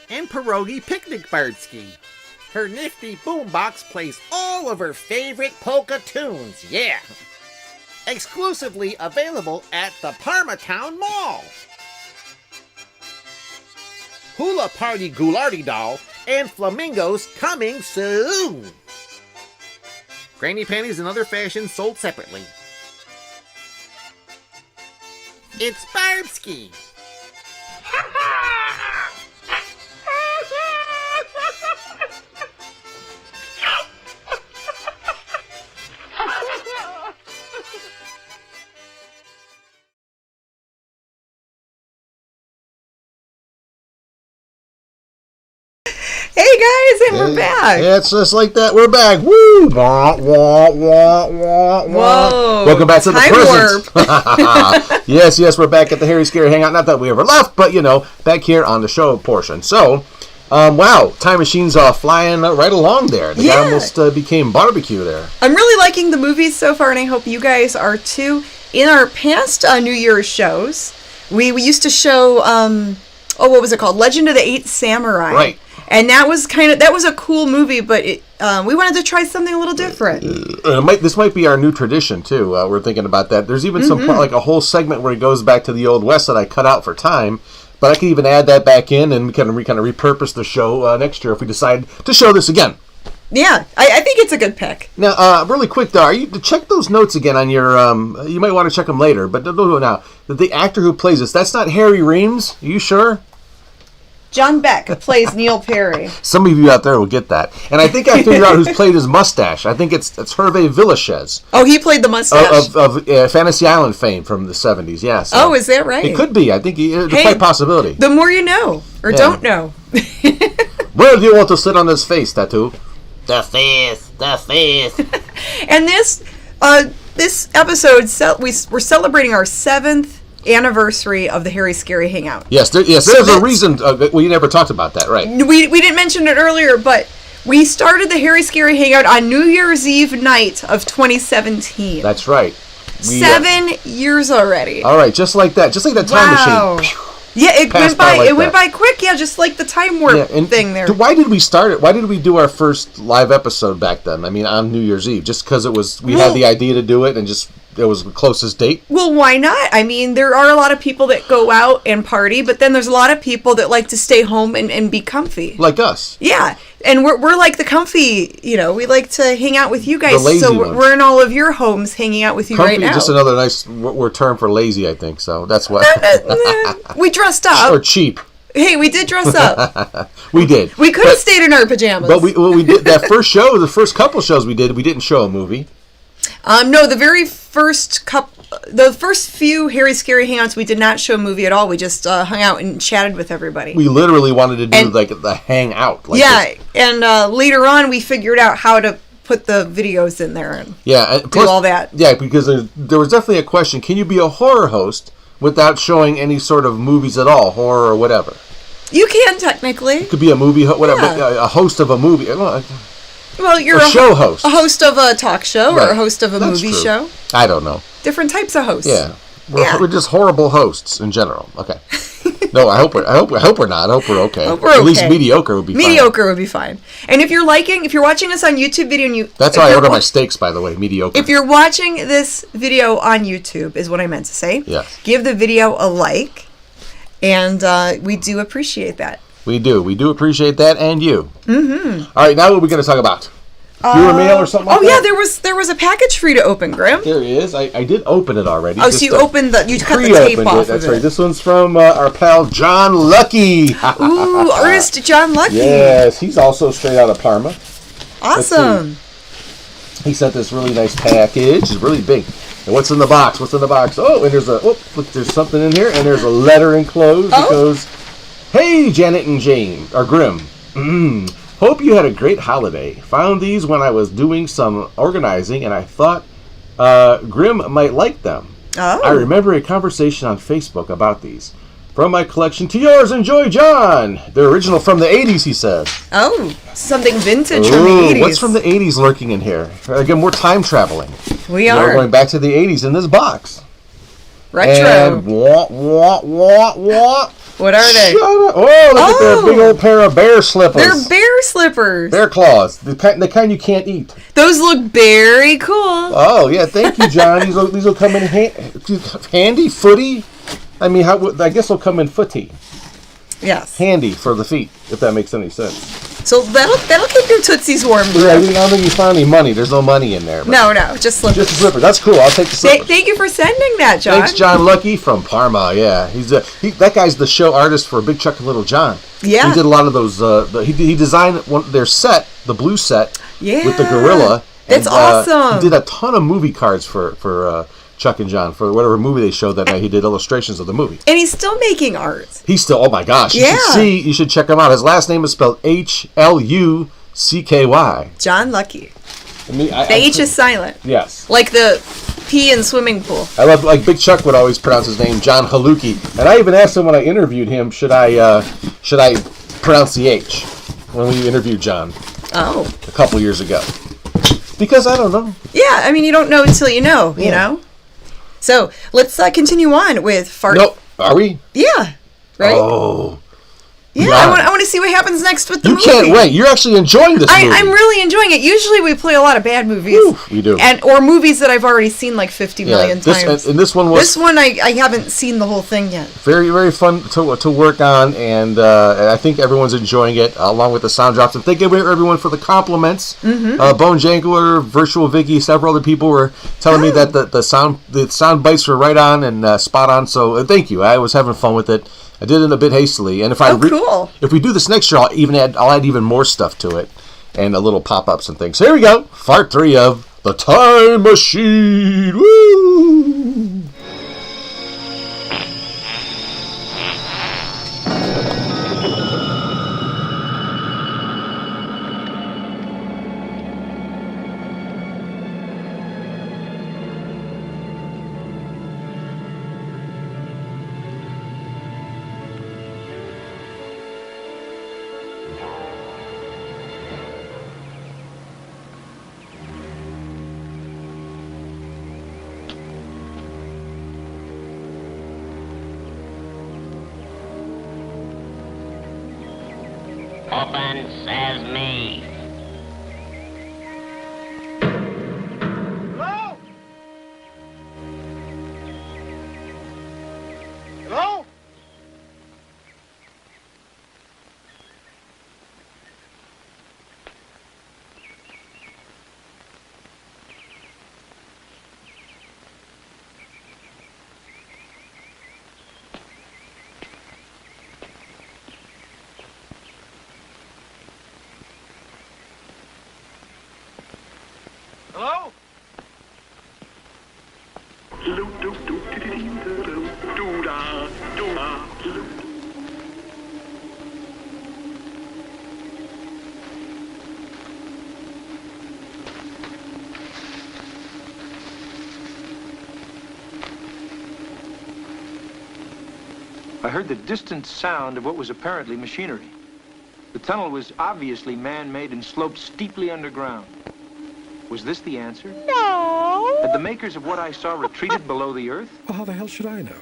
And Pierogi Picnic Barbsky. Her nifty boombox plays all of her favorite polka tunes, yeah. Exclusively available at the Parmatown Mall. Hula Party Goulardi doll and flamingos coming soon. Granny panties and other fashions sold separately. It's Barbsky. Hey guys, and we're back. Yeah, it's just like that. We're back. Woo! Wah, wah, wah, wah, wah. Whoa. Welcome back to the Time present. warp. Yes, we're back at the Harry Scary Hangout. Not that we ever left, but back here on the show portion. So, wow, time machine's flying right along there. The guy almost became barbecue there. I'm really liking the movies so far, and I hope you guys are too. In our past New Year's shows, we used to show what was it called? Legend of the Eight Samurai. Right. And that was a cool movie, but we wanted to try something a little different. This might be our new tradition too. We're thinking about that. There's even some like a whole segment where he goes back to the Old West that I cut out for time, but I could even add that back in, and we kind of repurpose the show next year if we decide to show this again. Yeah, I think it's a good pick. Now, really quick though, check those notes again on your. You might want to check them later, but don't do it now. The actor who plays this, that's not Harry Reams. Are you sure? John Beck plays Neil Perry. Some of you out there will get that. And I think I figured out who's played his mustache. I think it's Hervé Villachez. Oh, he played the mustache. Of Fantasy Island fame from the 70s, yeah. So is that right? It could be. I think it's a quite possibility. The more you know, or don't know. Where do you want to sit on this face, Tattoo? The face. And this episode, we're celebrating our 7th anniversary of the Harry Scary Hangout. Yes, there's a reason. You never talked about that, right? We didn't mention it earlier, but we started the Harry Scary Hangout on New Year's Eve night of 2017. That's right. 7 years already. All right, just like that time machine. Yeah, it went by quick. Yeah, just like the time warp thing there. Why did we start it? Why did we do our first live episode back then? I mean, on New Year's Eve, just because we had the idea to do it, and it was the closest date. Well, why not? I mean, there are a lot of people that go out and party, but then there's a lot of people that like to stay home and be comfy. Like us. Yeah, and we're like the comfy, we like to hang out with you guys. The lazy so ones. We're in all of your homes hanging out with you comfy right now. Is just another nice word term for lazy, I think. So that's what. We dressed up. Or cheap. Hey, we did dress up. We did. We could have stayed in our pajamas. But we did that first show. The first couple shows we didn't show a movie. No, the very first the first few Harry Scary Hangouts, we did not show a movie at all. We just hung out and chatted with everybody. We literally wanted to do like the hangout. And later on we figured out how to put the videos in there and do all that. Yeah, because there was definitely a question: can you be a horror host without showing any sort of movies at all, horror or whatever? You can technically. It could be a movie, whatever, a host of a movie. Well, you're a show host. A host of a talk show or a host of a movie show. I don't know. Different types of hosts. Yeah. We're just horrible hosts in general. Okay. No, I hope we're not. I hope we're okay. At least mediocre would be fine. Mediocre would be fine. And if you're watching us on YouTube video and you... That's how I order my steaks, by the way, mediocre. If you're watching this video on YouTube, is what I meant to say. Yes. Give the video a like, and we do appreciate that. We do appreciate that, and you. Mm-hmm. All right, now what are we going to talk about? Viewer mail or something like that? Oh, yeah, there was a package for you to open, Grimm. There it is. I did open it already. Oh, so you opened you cut the tape off That's right. This one's from our pal John Lucky. Ooh, artist John Lucky. Yes, he's also straight out of Parma. Awesome. He sent this really nice package. It's really big. And what's in the box? Oh, and there's something in here, and there's a letter enclosed. It goes, "Hey, Janet and James, or Grimm. Hope you had a great holiday. Found these when I was doing some organizing, and I thought Grimm might like them. Oh. I remember a conversation on Facebook about these. From my collection to yours, enjoy, John. They're original from the 80s, he says. Oh, something vintage from the 80s. What's from the 80s lurking in here? Again, we're time traveling. We are. We're going back to the 80s in this box. Retro. And what? What are they? Shut up. Oh, look at that big old pair of bear slippers. They're bear slippers. Bear claws. The kind you can't eat. Those look very cool. Oh, yeah. Thank you, John. These will come in handy, footy. I mean, I guess they'll come in footy. Yes. Handy for the feet, if that makes any sense. So that'll keep your Tootsies warm. Yeah, I don't think you found any money. There's no money in there. No, just slippers. Just slippers. That's cool. I'll take the slippers. Thank you for sending that, John. Thanks, John Lucky from Parma. Yeah, that guy's the show artist for Big Chuck and Little John. Yeah, he did a lot of those. He designed their set, the blue set, with the gorilla. That's awesome. He did a ton of movie cards for Chuck and John, for whatever movie they showed that night. He did illustrations of the movie. And he's still making art. He's still, oh my gosh. You should check him out. His last name is spelled H-L-U-C-K-Y. John Lucky. The H is silent. Yes. Like the P in swimming pool. I love, like Big Chuck would always pronounce his name, John Haluki. And I even asked him when I interviewed him, should I pronounce the H when we interviewed John. Oh. A couple years ago. Because I don't know. Yeah, I mean, you don't know until you know, you know? So, let's continue on with Fart. Nope. Are we? Yeah. Right? Oh. Yeah, I want to see what happens next with the movie. You can't wait. You're actually enjoying this movie. I'm really enjoying it. Usually we play a lot of bad movies. Woo, we do. Or movies that I've already seen like 50 million times. And this one was... This one, I haven't seen the whole thing yet. Very, very fun to work on, and I think everyone's enjoying it, along with the sound drops. And thank you everyone for the compliments. Mm-hmm. Bone Jangler, Virtual Vicky, several other people were telling me that the sound bites were right on and spot on, so thank you. I was having fun with it. I did it a bit hastily, and if cool. If we do this next year, I'll add even more stuff to it, and a little pop-ups and things. So here we go, Part 3 of The Time Machine. Woo! Open sesame. Hello? Hello? Hello? I heard the distant sound of what was apparently machinery. The tunnel was obviously man-made and sloped steeply underground. Was this the answer? No. Had the makers of what I saw retreated below the earth? Well, how the hell should I know?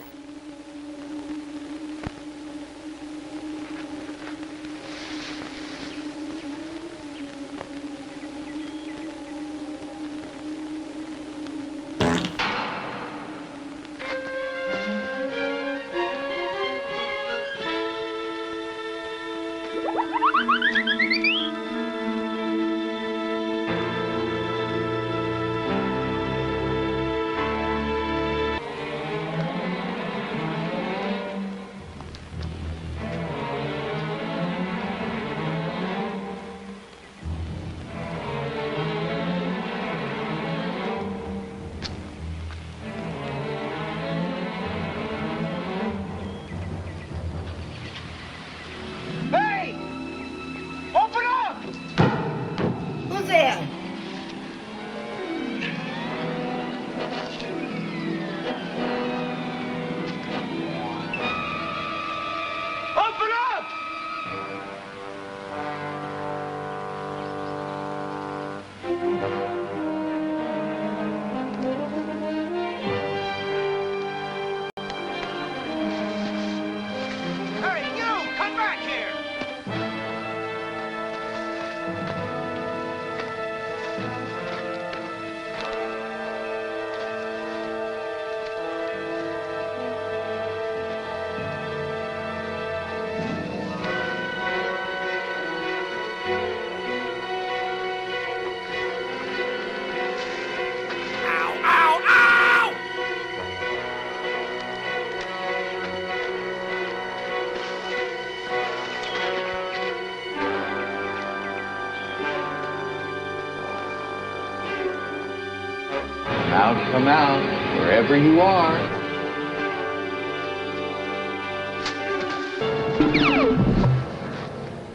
Out, come out. Wherever you are.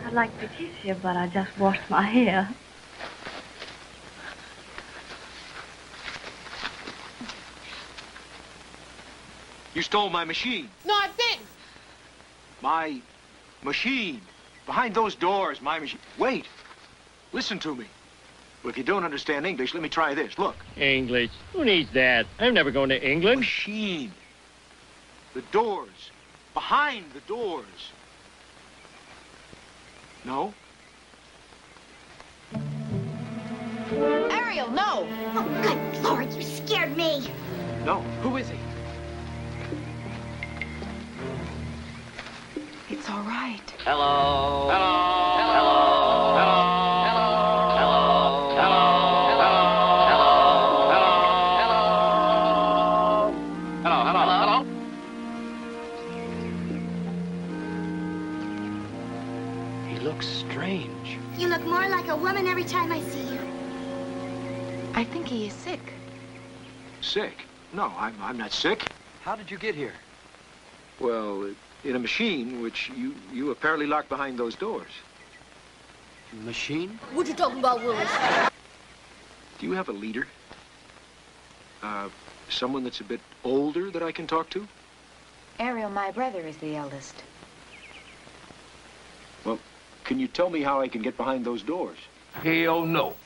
I'd like to kiss you, but I just washed my hair. You stole my machine. No, I didn't. My machine. Behind those doors, my machine. Wait. Listen to me. Well, if you don't understand English, let me try this. Look. English? Who needs that? I'm never going to England. Machine. The doors. Behind the doors. No? Ariel, no. Oh, good Lord, you scared me. No. Who is he? It's all right. Hello. Hello. Hello. Hello. Hello. Hello. Hello. Hello. Hello. Hello. He looks strange. You look more like a woman every time I see you. I think he is sick. Sick? No, I'm not sick. How did you get here? Well, in a machine which you apparently locked behind those doors. Machine? What you talking about, Willis? Do you have a leader? Someone that's a bit older that I can talk to? Ariel, my brother, is the eldest. Well, can you tell me how I can get behind those doors? Hell no.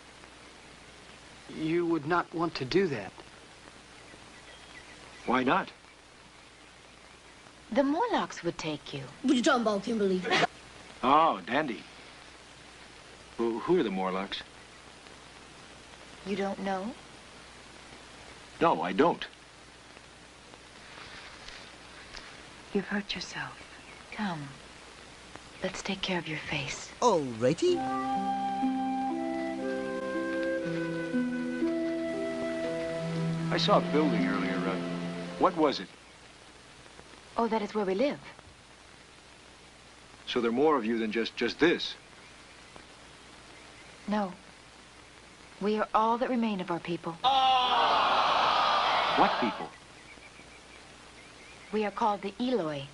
You would not want to do that. Why not? The Morlocks would take you. What you talking about, Kimberly? Oh, dandy. Well, who are the Morlocks? You don't know? No, I don't. You've hurt yourself. Come. Let's take care of your face. Alrighty. I saw a building earlier. What was it? Oh, that is where we live. So there are more of you than just this. No. We are all that remain of our people. What people? We are called the Eloi.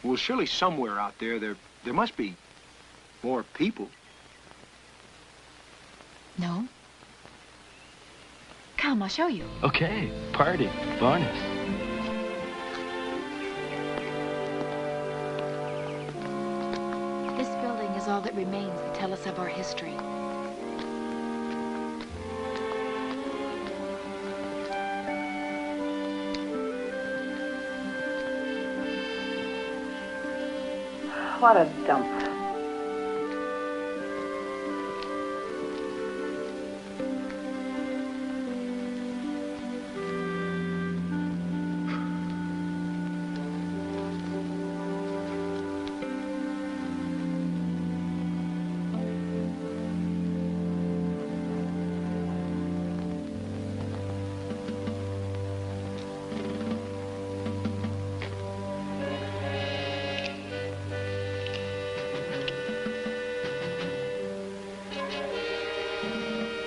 Well, surely somewhere out there must be more people. No? Come, I'll show you. Okay, party, bonus. This building is all that remains to tell us of our history. What a dump.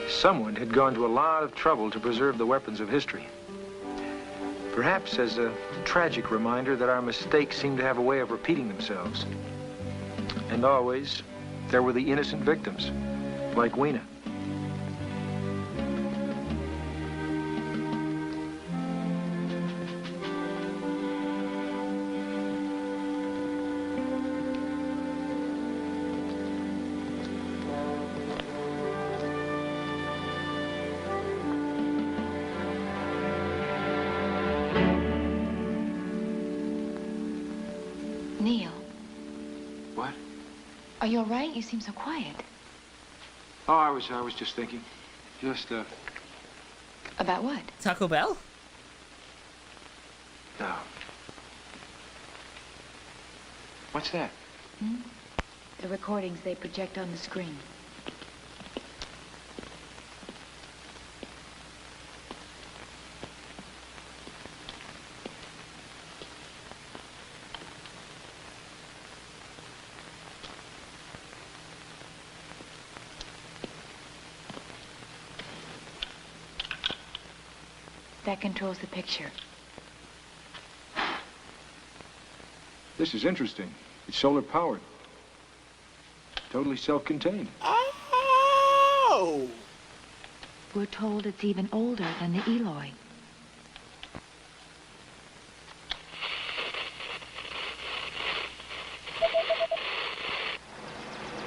Someone had gone to a lot of trouble to preserve the weapons of history. Perhaps as a tragic reminder that our mistakes seem to have a way of repeating themselves. And always, there were the innocent victims, like Weena. Neil. What? Are you all right? You seem so quiet. Oh, I was just thinking. About what? Taco Bell? No. What's that? The recordings they project on the screen. that controls the picture. This is interesting. It's solar powered. Totally self-contained. Oh! We're told it's even older than the Eloy.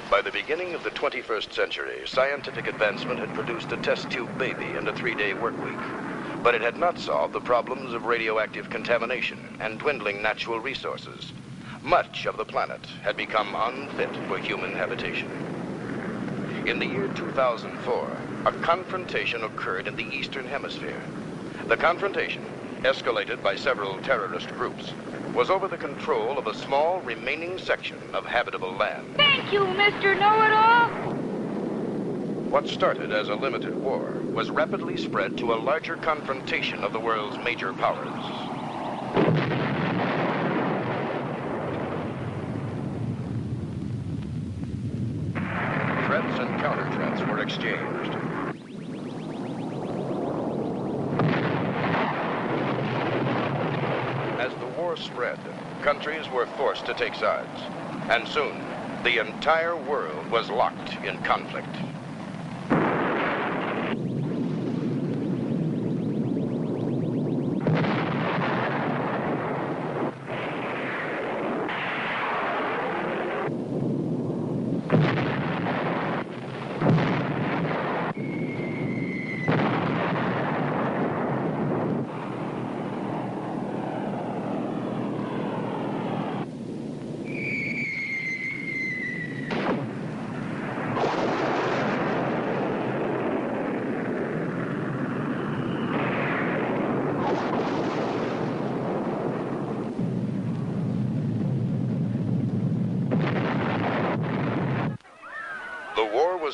By the beginning of the 21st century, scientific advancement had produced a test tube baby and a 3-day work week. But it had not solved the problems of radioactive contamination and dwindling natural resources. Much of the planet had become unfit for human habitation. In the year 2004, a confrontation occurred in the Eastern Hemisphere. The confrontation, escalated by several terrorist groups, was over the control of a small remaining section of habitable land. Thank you, Mr. Know-It-All. What started as a limited war was rapidly spread to a larger confrontation of the world's major powers. Threats and counter-threats were exchanged. As the war spread, countries were forced to take sides, and soon the entire world was locked in conflict.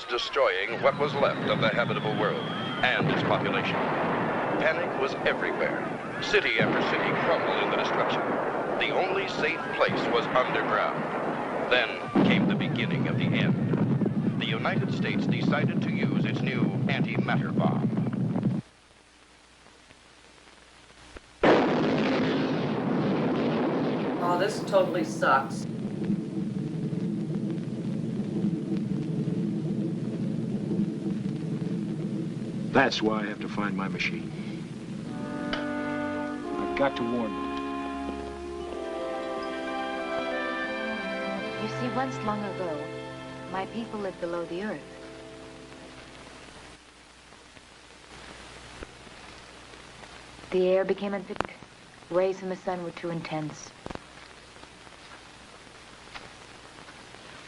Destroying what was left of the habitable world and its population. Panic was everywhere. City after city crumbled in the destruction. The only safe place was underground. Then came the beginning of the end. The United States decided to use its new antimatter bomb. Oh, this totally sucks. That's why I have to find my machine. I've got to warn them. You see, once long ago, my people lived below the earth. The air became unfit. Rays from the sun were too intense.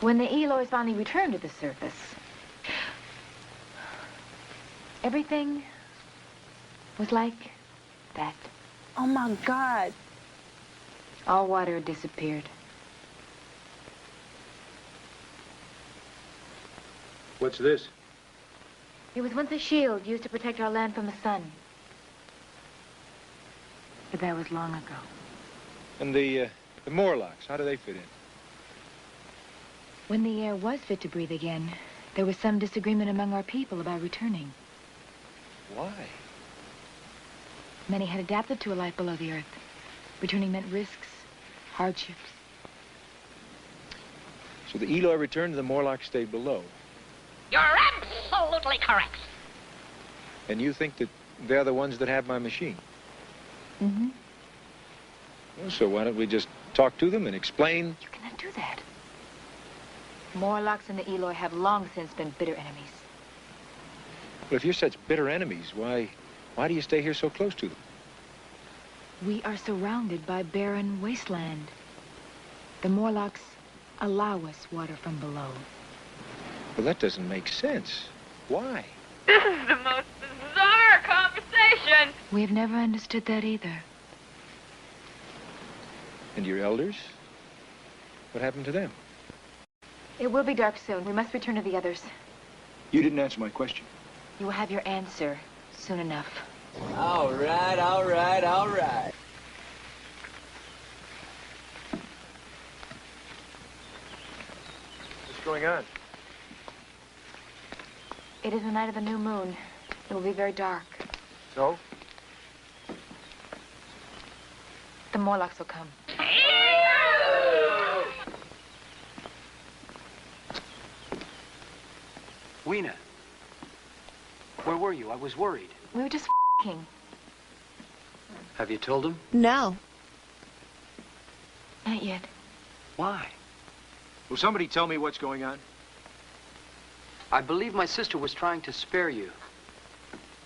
When the Eloys finally returned to the surface, everything was like that. Oh my God. All water had disappeared. What's this? It was once a shield used to protect our land from the sun. But that was long ago. And the Morlocks, how do they fit in? When the air was fit to breathe again, there was some disagreement among our people about returning. Why? Many had adapted to a life below the earth. Returning meant risks, hardships. So the Eloy returned and the Morlocks stayed below. You're absolutely correct. And you think that they're the ones that have my machine? Mm-hmm. Well, so why don't we just talk to them and explain? You cannot do that. Morlocks and the Eloy have long since been bitter enemies. Well, if you're such bitter enemies, why do you stay here so close to them? We are surrounded by barren wasteland. The Morlocks allow us water from below. Well, that doesn't make sense. Why? This is the most bizarre conversation. We have never understood that either. And your elders? What happened to them? It will be dark soon. We must return to the others. You didn't answer my question. You will have your answer soon enough. All right, all right, all right. What's going on? It is the night of the new moon. It will be very dark. So? The Morlocks will come. Weena, where were you? I was worried. We were just f***ing. Have you told him? No. Not yet. Why? Will somebody tell me what's going on? I believe my sister was trying to spare you.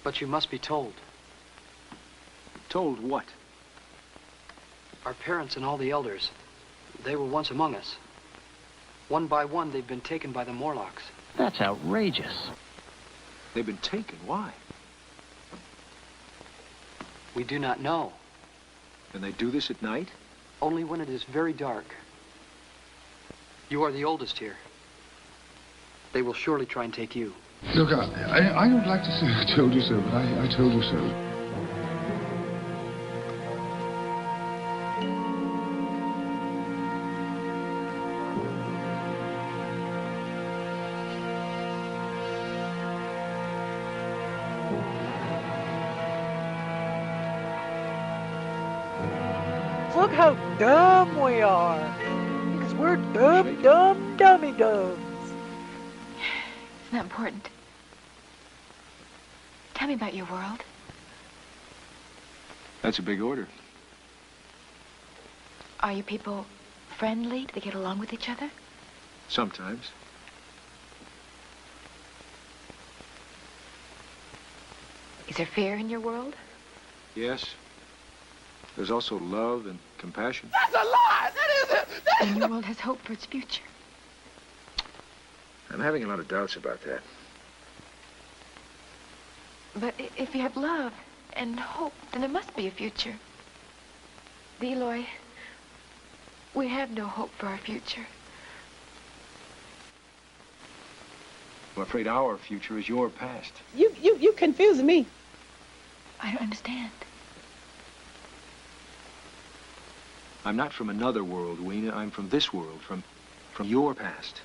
But you must be told. Told what? Our parents and all the elders, they were once among us. One by one, they've been taken by the Morlocks. That's outrageous. They've been taken. Why? We do not know. And they do this at night? Only when it is very dark. You are the oldest here. They will surely try and take you. Look, I would like to say I told you so, but I told you so. Look how dumb we are. Because we're dumb dummy dubs. It's not important. Tell me about your world. That's a big order. Are you people friendly? Do they get along with each other? Sometimes. Is there fear in your world? Yes. There's also love and compassion. That's a lie! That isn't! And your world has hope for its future. I'm having a lot of doubts about that. But if you have love and hope, then there must be a future. Eloy, we have no hope for our future. I'm afraid our future is your past. You confusing me. I don't understand. I'm not from another world, Weena. I'm from this world, from your past.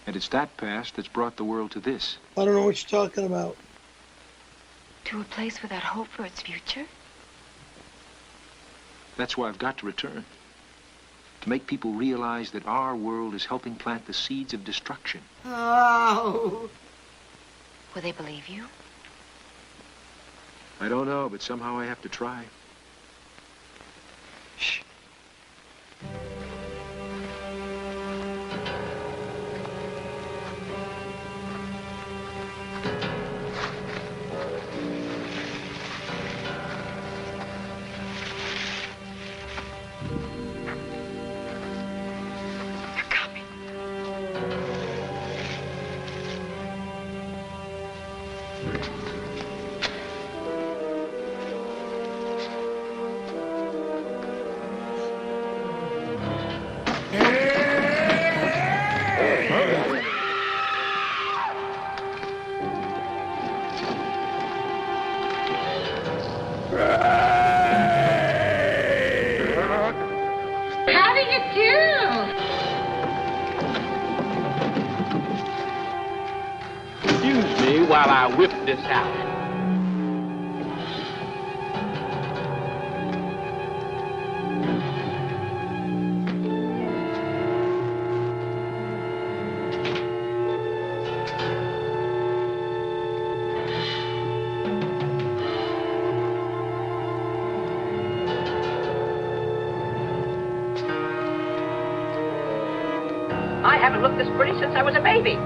And it's that past that's brought the world to this. I don't know what you're talking about. To a place without hope for its future? That's why I've got to return. To make people realize that our world is helping plant the seeds of destruction. Oh. Will they believe you? I don't know, but somehow I have to try. Shh. How do you do? Excuse me while I whip this out. I haven't looked this pretty since I was a baby.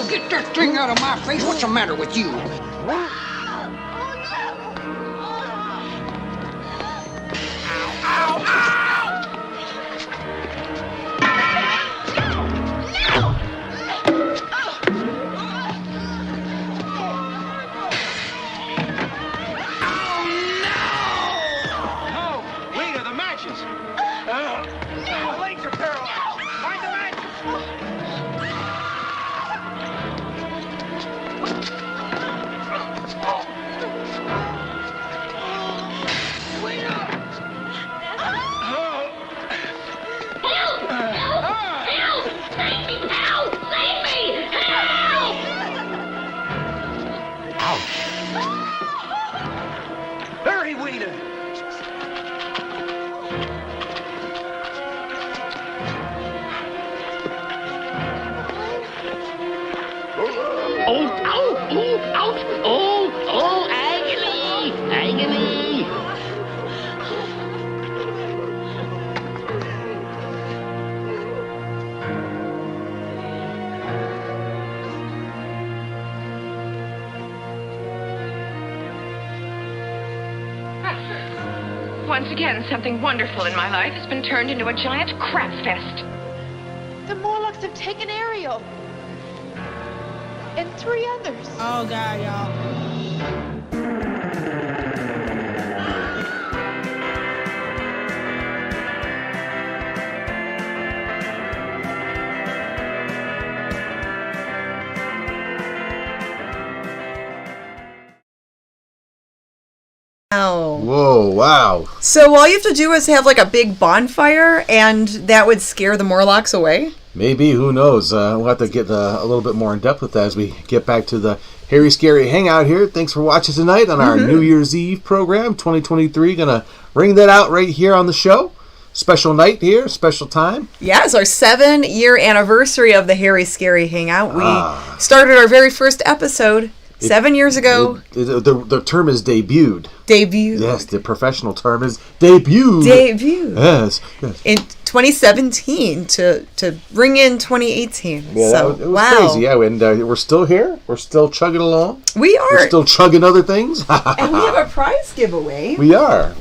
Get that thing out of my face. What's the matter with you? Hurry, Wiener! Oh, agony! Once again, something wonderful in my life has been turned into a giant crap fest. The Morlocks have taken Ariel. And 3 others. Oh, God, y'all. Whoa, wow. So all you have to do is have like a big bonfire, and that would scare the Morlocks away? Maybe, who knows? We'll have to get a little bit more in depth with that as we get back to the Harry Scary Hangout here. Thanks for watching tonight on our New Year's Eve program, 2023. Gonna ring that out right here on the show. Special night here, special time. Yeah, it's our 7-year anniversary of the Harry Scary Hangout. We started our very first episode 7 years ago. The term is debuted. Debuted. Yes, the professional term is debuted. Debuted. Yes. In 2017 to bring in 2018. Yeah, so, it was crazy. Yeah, and we're still here. We're still chugging along. We are. We're still chugging other things. And we have a prize giveaway. We are.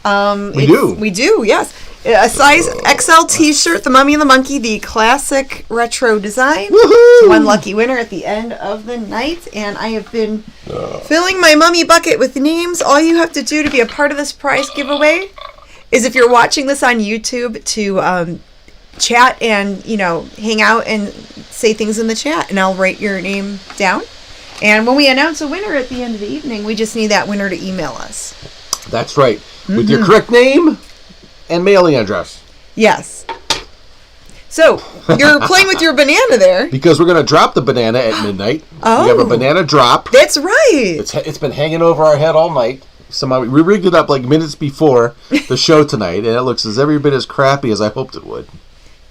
We do, yes. A size XL t-shirt, The Mummy and the Monkey, the classic retro design. Woohoo! One lucky winner at the end of the night. And I have been filling my mummy bucket with names. All you have to do to be a part of this prize giveaway is, if you're watching this on YouTube, to chat and, hang out and say things in the chat. And I'll write your name down. And when we announce a winner at the end of the evening, we just need that winner to email us. That's right. With your correct name and mailing address. Yes. So, you're playing with your banana there. Because we're going to drop the banana at midnight. Oh. We have a banana drop. That's right. It's been hanging over our head all night. Somehow we rigged it up like minutes before the show tonight, and it looks as every bit as crappy as I hoped it would.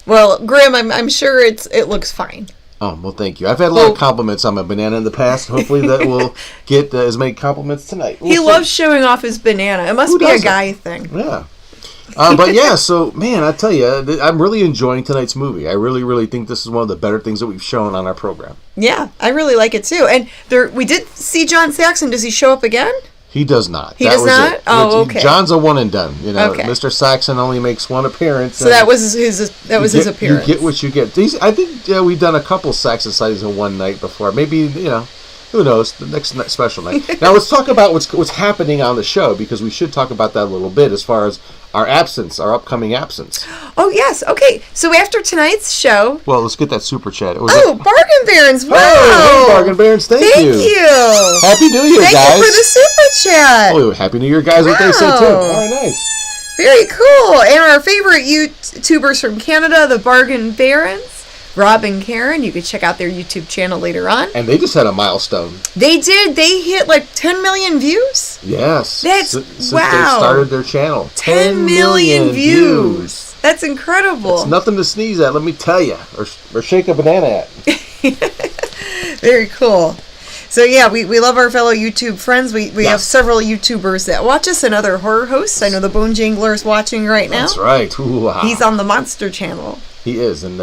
Well, Grimm, I'm sure it looks fine. Oh, well, thank you. I've had a lot of compliments on my banana in the past. Hopefully that will get as many compliments tonight. He loves showing off his banana. It must be a guy thing. Yeah. But yeah, so, man, I tell you, I'm really enjoying tonight's movie. I really, really think this is one of the better things that we've shown on our program. Yeah, I really like it too. And we did see John Saxon. Does he show up again? He does not. He does not? Oh, okay. John's a one and done. Okay. Mr. Saxon only makes one appearance. So that was his appearance. You get what you get. I think we've done a couple Saxon sightings in one night before. Maybe, who knows, the next special night. Now let's talk about what's happening on the show, because we should talk about that a little bit as far as our upcoming absence. Oh, yes. Okay. So after tonight's show... Well, let's get that super chat. Bargain Barons. Wow. Oh, hey, Bargain Barons. Thank you. Thank you. Happy New Year, guys. Thank you for the super chat. Oh, Happy New Year, guys. What they say, too. Very nice. Very cool. And our favorite YouTubers from Canada, the Bargain Barons. Rob and Karen, you can check out their YouTube channel later on. And they just had a milestone. They did. They hit like 10 million views. Yes. That's since wow. they started their channel. 10 million views. That's incredible. It's nothing to sneeze at, let me tell you. Or shake a banana at. Very cool. So yeah, we love our fellow YouTube friends. We have several YouTubers that watch us and other horror hosts. I know the Bone Jangler is watching right now. That's right. Ooh-ah. He's on the Monster Channel. He is, and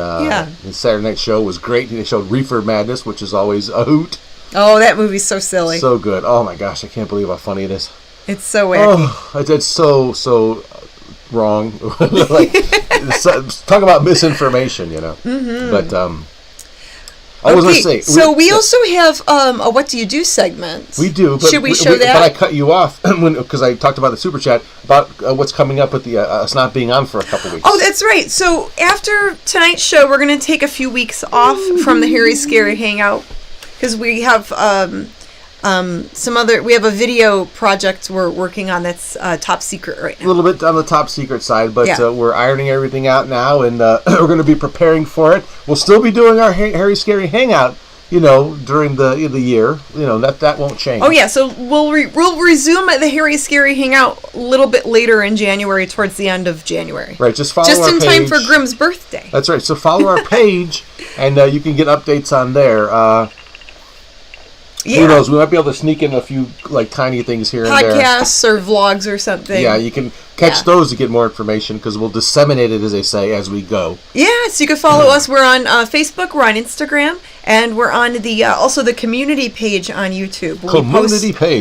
his Saturday night show was great. They showed Reefer Madness, which is always a hoot. Oh, that movie's so silly. So good. Oh my gosh, I can't believe how funny it is. It's so wacky. Oh, it's so wrong. Talk about misinformation, Mm-hmm. But I was going to say. So we also have a What Do You Do segment. We do. But should we show that? But I cut you off because I talked about the super chat about what's coming up with the us not being on for a couple weeks. Oh, that's right. So after tonight's show, we're going to take a few weeks off from the Harry Scary Hangout because we have we have a video project we're working on that's top secret right now. A little bit on the top secret side, but we're ironing everything out now, and we're going to be preparing for it. We'll still be doing our Harry Scary Hangout, during the year. That won't change. Oh yeah, so we'll resume the Harry Scary Hangout a little bit later in January, towards the end of January. Right, just follow our in page. Time for Grimm's birthday. That's right. So follow our page, and you can get updates on there. Who knows? We might be able to sneak in a few tiny things here and there. Podcasts or vlogs or something. Yeah, you can catch those to get more information because we'll disseminate it, as they say, as we go. Yeah, so you can follow us. We're on Facebook, we're on Instagram, and we're on the also the community page on YouTube.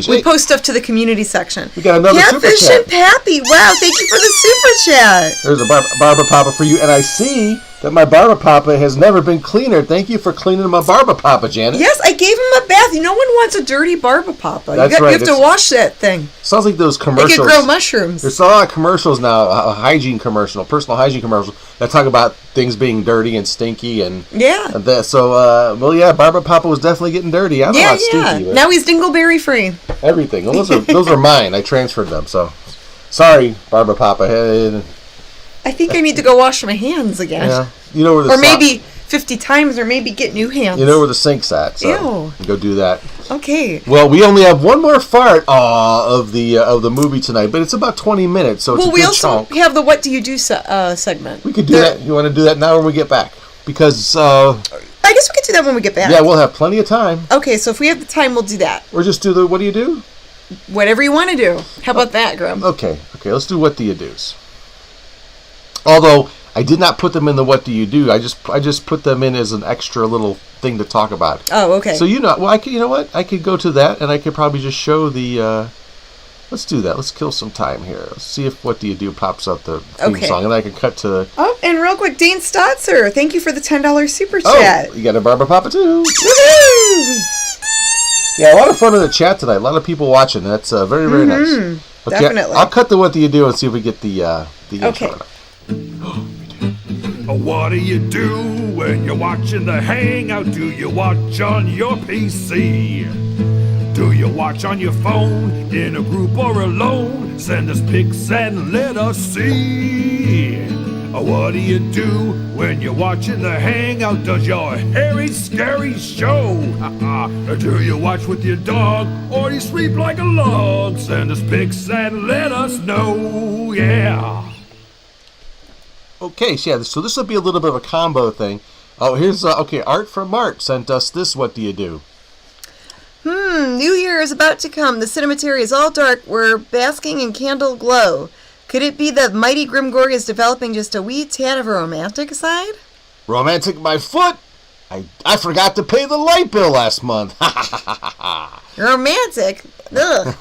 We post stuff to the community section. We got another super chat. Catfish and Pappy. Wow, thank you for the super chat. There's a Barber Papa for you, and I see that my Barber Papa has never been cleaner. Thank you for cleaning my Barber Papa, Janet. Yes, I gave him a bath. No one wants a dirty Barber Papa. That's right. You have to wash that thing. Sounds like those commercials. It could grow mushrooms. There's a lot of commercials now, personal hygiene commercials, that talk about things being dirty and stinky and that. So, Barber Papa was definitely getting dirty. I'm not stinky. But now he's dingleberry free. Everything. Well, those are mine. I transferred them. So, sorry, Barber Papa. I think I need to go wash my hands again. Yeah. You know where the maybe 50 times, or maybe get new hands. You know where the sink's at, so Ew. Go do that. Okay. Well, we only have one more fart of the movie tonight, but it's about 20 minutes, so it's a good chunk. We have the What Do You Do segment. We could do that. You want to do that now when we get back? Because I guess we could do that when we get back. Yeah, we'll have plenty of time. Okay, so if we have the time, we'll do that. Or just do the What Do You Do? Whatever you want to do. How about that, Grimm? Okay, let's do What Do You Do's. Although I did not put them in the What Do You Do. I just put them in as an extra little thing to talk about. Oh, okay. So you know what? I could go to that, and I could probably just show the. Let's do that. Let's kill some time here. Let's see if What Do You Do pops up the theme song, and I can cut to. Oh, and real quick, Dane Stotzer, thank you for the $10 super chat. Oh, you got a Barber Papa too. Woohoo! Yeah, a lot of fun in the chat tonight. A lot of people watching. That's very, very nice. Okay, Definitely. I'll cut the What Do You Do and see if we get the okay. intro. What do you do when you're watching the Hangout? Do you watch on your PC? Do you watch on your phone, in a group or alone? Send us pics and let us see. What do you do when you're watching the Hangout? Does your hairy, scary show? Do you watch with your dog, or do you sleep like a log? Send us pics and let us know, yeah. Okay, so this will be a little bit of a combo thing. Oh, here's Art from Mart sent us this. What do you do? New Year is about to come. The cemetery is all dark. We're basking in candle glow. Could it be that mighty Grimm Gorri is developing just a wee tad of a romantic side? Romantic my foot? I forgot to pay the light bill last month. Romantic? Ugh.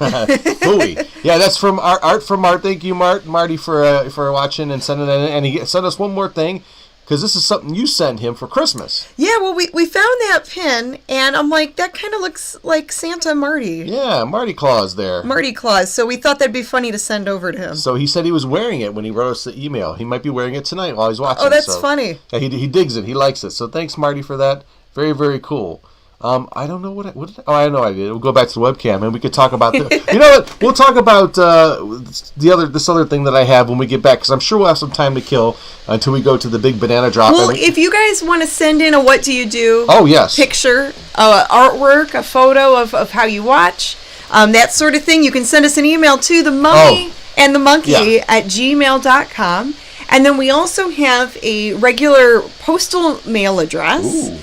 Hooey. Yeah, that's from Art from Mart. Thank you, Marty, for watching and sending that in. And he sent us one more thing, because this is something you sent him for Christmas. Yeah, well, we found that pin, and I'm like, that kind of looks like Santa Marty. Yeah, Marty Claus there. Marty Claus. So we thought that'd be funny to send over to him. So he said he was wearing it when he wrote us the email. He might be wearing it tonight while he's watching. Oh, that's funny. Yeah, he digs it. He likes it. So thanks, Marty, for that. Very, very cool. I don't know what I know I did. We'll go back to the webcam and we could talk about you know what? We'll talk about this other thing that I have when we get back, because I'm sure we'll have some time to kill until we go to the big banana drop. Well, if you guys want to send in a What Do You Do picture, artwork, a photo of how you watch, that sort of thing, you can send us an email to themummyandthemonkey at gmail.com. And then we also have a regular postal mail address. Ooh.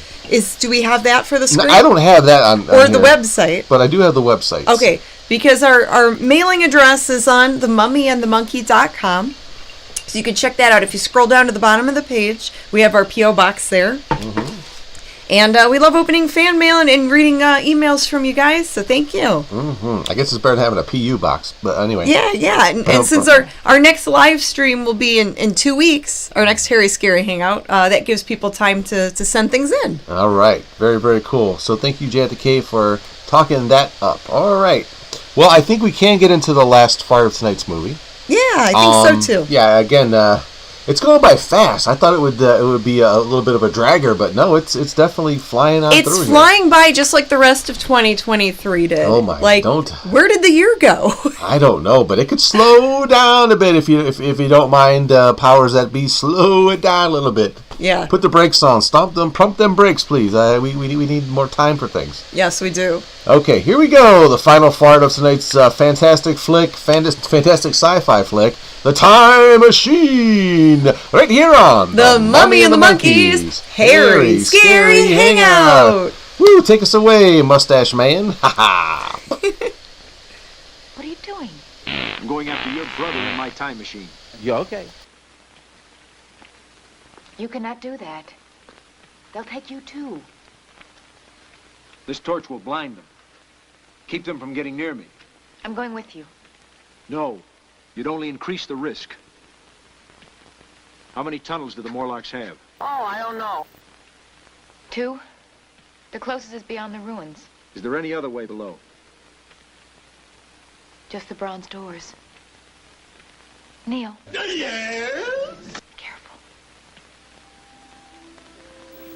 Do we have that for the screen? No, I don't have that on the here, website. But I do have the website. Okay, because our mailing address is on themummyandthemonkey.com. So you can check that out. If you scroll down to the bottom of the page, we have our P.O. box there. Mm-hmm. And we love opening fan mail and reading emails from you guys, so thank you. Mm-hmm. I guess it's better than having a PU box, but anyway. Yeah. And since our next live stream will be in 2 weeks, our next Harry Scary Hangout, that gives people time to send things in. All right. Very, very cool. So thank you, Decay, for talking that up. All right. Well, I think we can get into the last part of tonight's movie. Yeah, I think so, too. Yeah, again, it's going by fast. I thought it would be a little bit of a dragger, but no, it's definitely flying on through. It's flying by just like the rest of 2023 did. Oh my! Where did the year go? I don't know, but it could slow down a bit if you don't mind. Powers that be, slow it down a little bit. Yeah. Put the brakes on. Stop them. Pump them brakes, please. We need more time for things. Yes, we do. Okay, here we go. The final part of tonight's fantastic sci-fi flick, The Time Machine, right here on The Mummy and the Monkeys Hairy Scary Hangout. Woo! Take us away, Mustache Man. Ha ha. What are you doing? I'm going after your brother in my time machine. You okay? You cannot do that. They'll take you too. This torch will blind them. Keep them from getting near me. I'm going with you. No, you'd only increase the risk. How many tunnels do the Morlocks have? Oh, I don't know. 2. The closest is beyond the ruins. Is there any other way below? Just the bronze doors. Neil. Careful.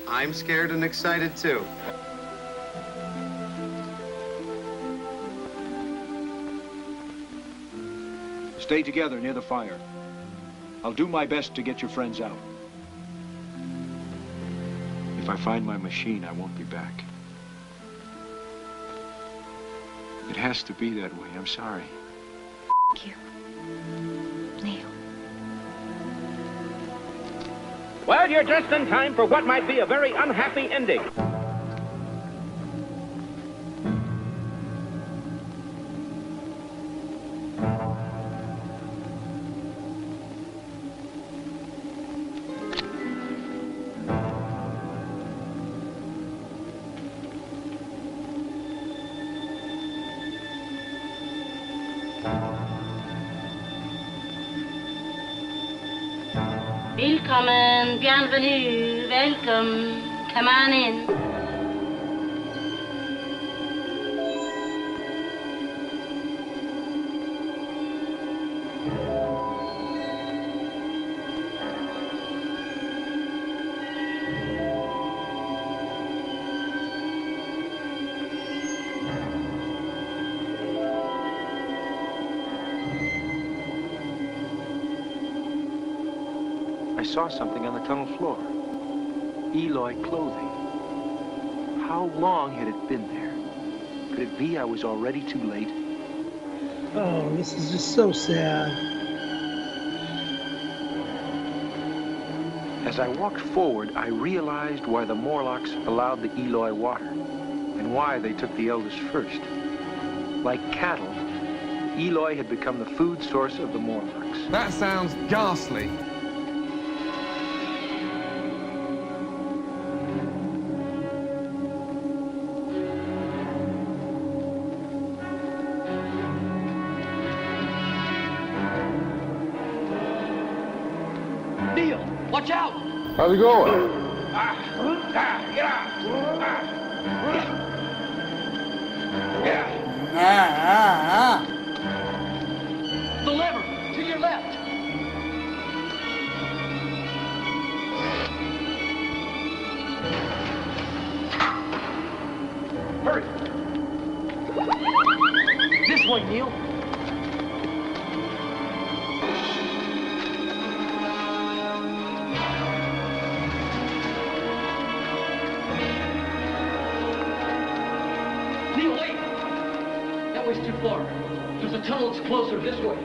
I'm scared and excited too. Stay together near the fire. I'll do my best to get your friends out. If I find my machine, I won't be back. It has to be that way. I'm sorry. Thank you. Neil. Well, you're just in time for what might be a very unhappy ending. Willkommen, bienvenue, welcome, come on in. I saw something on the tunnel floor. Eloy clothing. How long had it been there? Could it be I was already too late? Oh, this is just so sad. As I walked forward, I realized why the Morlocks allowed the Eloy water, and why they took the eldest first. Like cattle, Eloy had become the food source of the Morlocks. That sounds ghastly. Neil, watch out! How's it going? Get out! The lever, to your left. Hurry. This way, Neil. Neil, wait. That way's too far. There's a tunnel that's closer this way.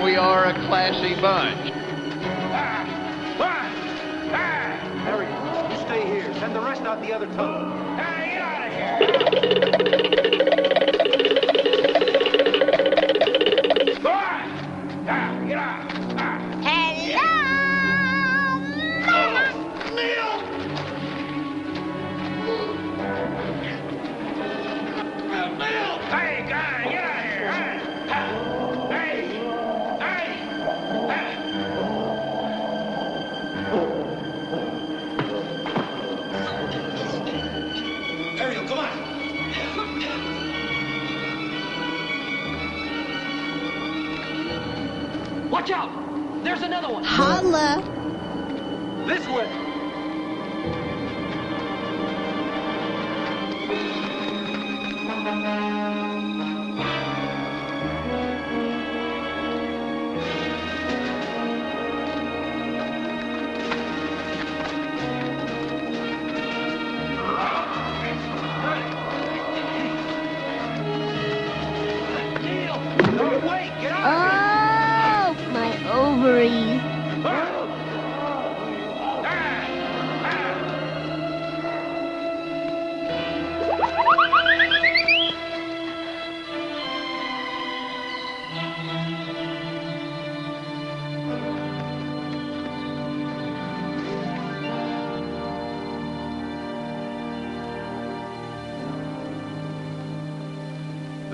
We are a classy bunch. Harry, you stay here. Send the rest out the other tunnel. Get out of here! Go on! Get out! Hey, guy, get out of here! Ariel, come on. Watch out! There's another one. Holla. This way.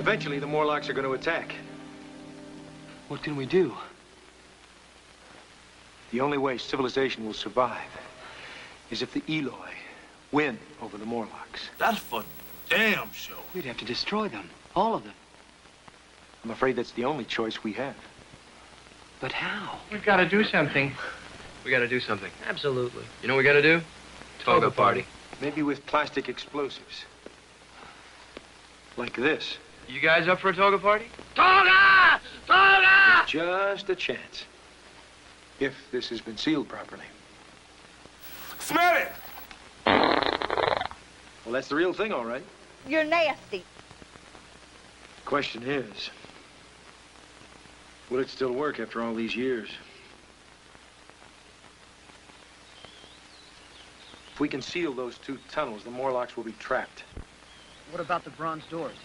Eventually, the Morlocks are going to attack. What can we do? The only way civilization will survive is if the Eloi win over the Morlocks. That's for damn sure. We'd have to destroy them. All of them. I'm afraid that's the only choice we have. But how? We've got to do something. We gotta do something. Absolutely. You know what we gotta do? Toga party. Maybe with plastic explosives. Like this. You guys up for a toga party? Toga! Toga! Just a chance. If this has been sealed properly. Smell it! Well, that's the real thing, all right. You're nasty. Question is, will it still work after all these years? If we can seal those 2 tunnels, the Morlocks will be trapped. What about the bronze doors?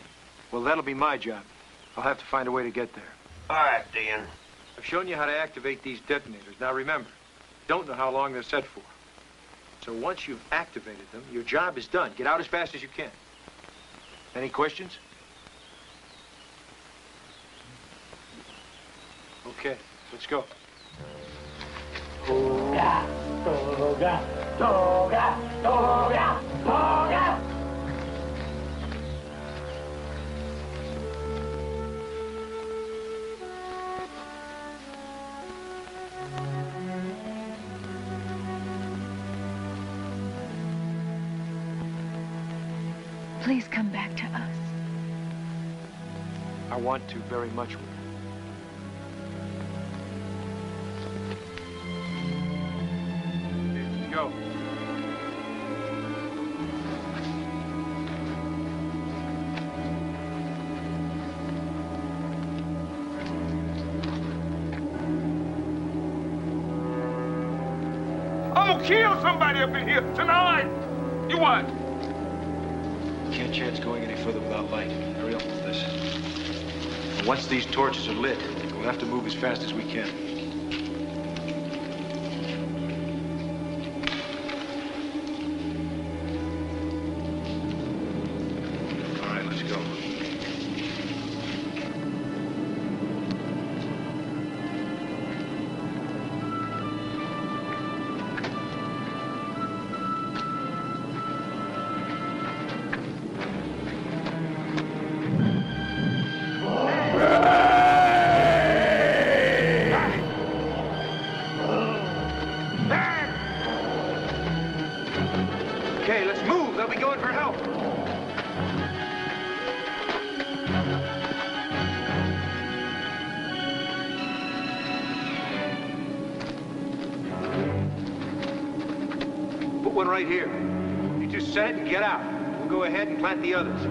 Well, that'll be my job. I'll have to find a way to get there. All right, Dan. I've shown you how to activate these detonators. Now remember, don't know how long they're set for. So once you've activated them, your job is done. Get out as fast as you can. Any questions? Okay, let's go. Toga, toga, toga, toga, toga. Please come back to us. I want to very much. Go. I'm gonna kill somebody up in here tonight. You what? Can't chance going any further without light. Hurry up with this. And once these torches are lit, we'll have to move as fast as we can. All right, let's go. Okay, let's move. They'll be going for help. Put one right here. You two set and get out. We'll go ahead and plant the others.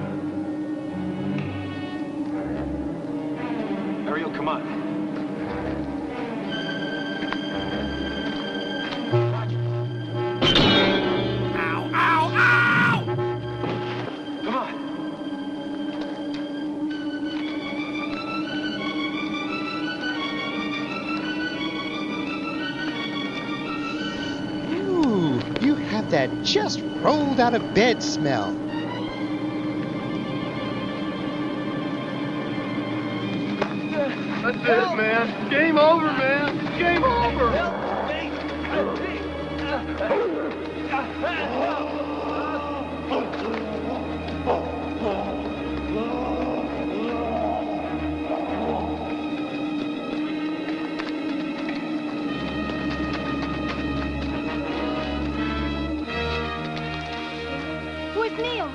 Ariel, come on. Come on. Ooh, you have that just rolled out of bed smell. That's it, man. Game over, man. Game over. Where's Neil?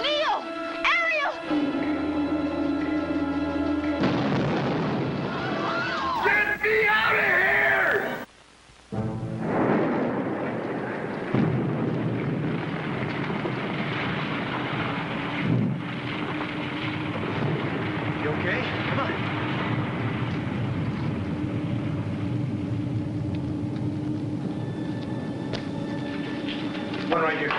Neil! Ariel! Get me out of here! You okay? Come on. One right here.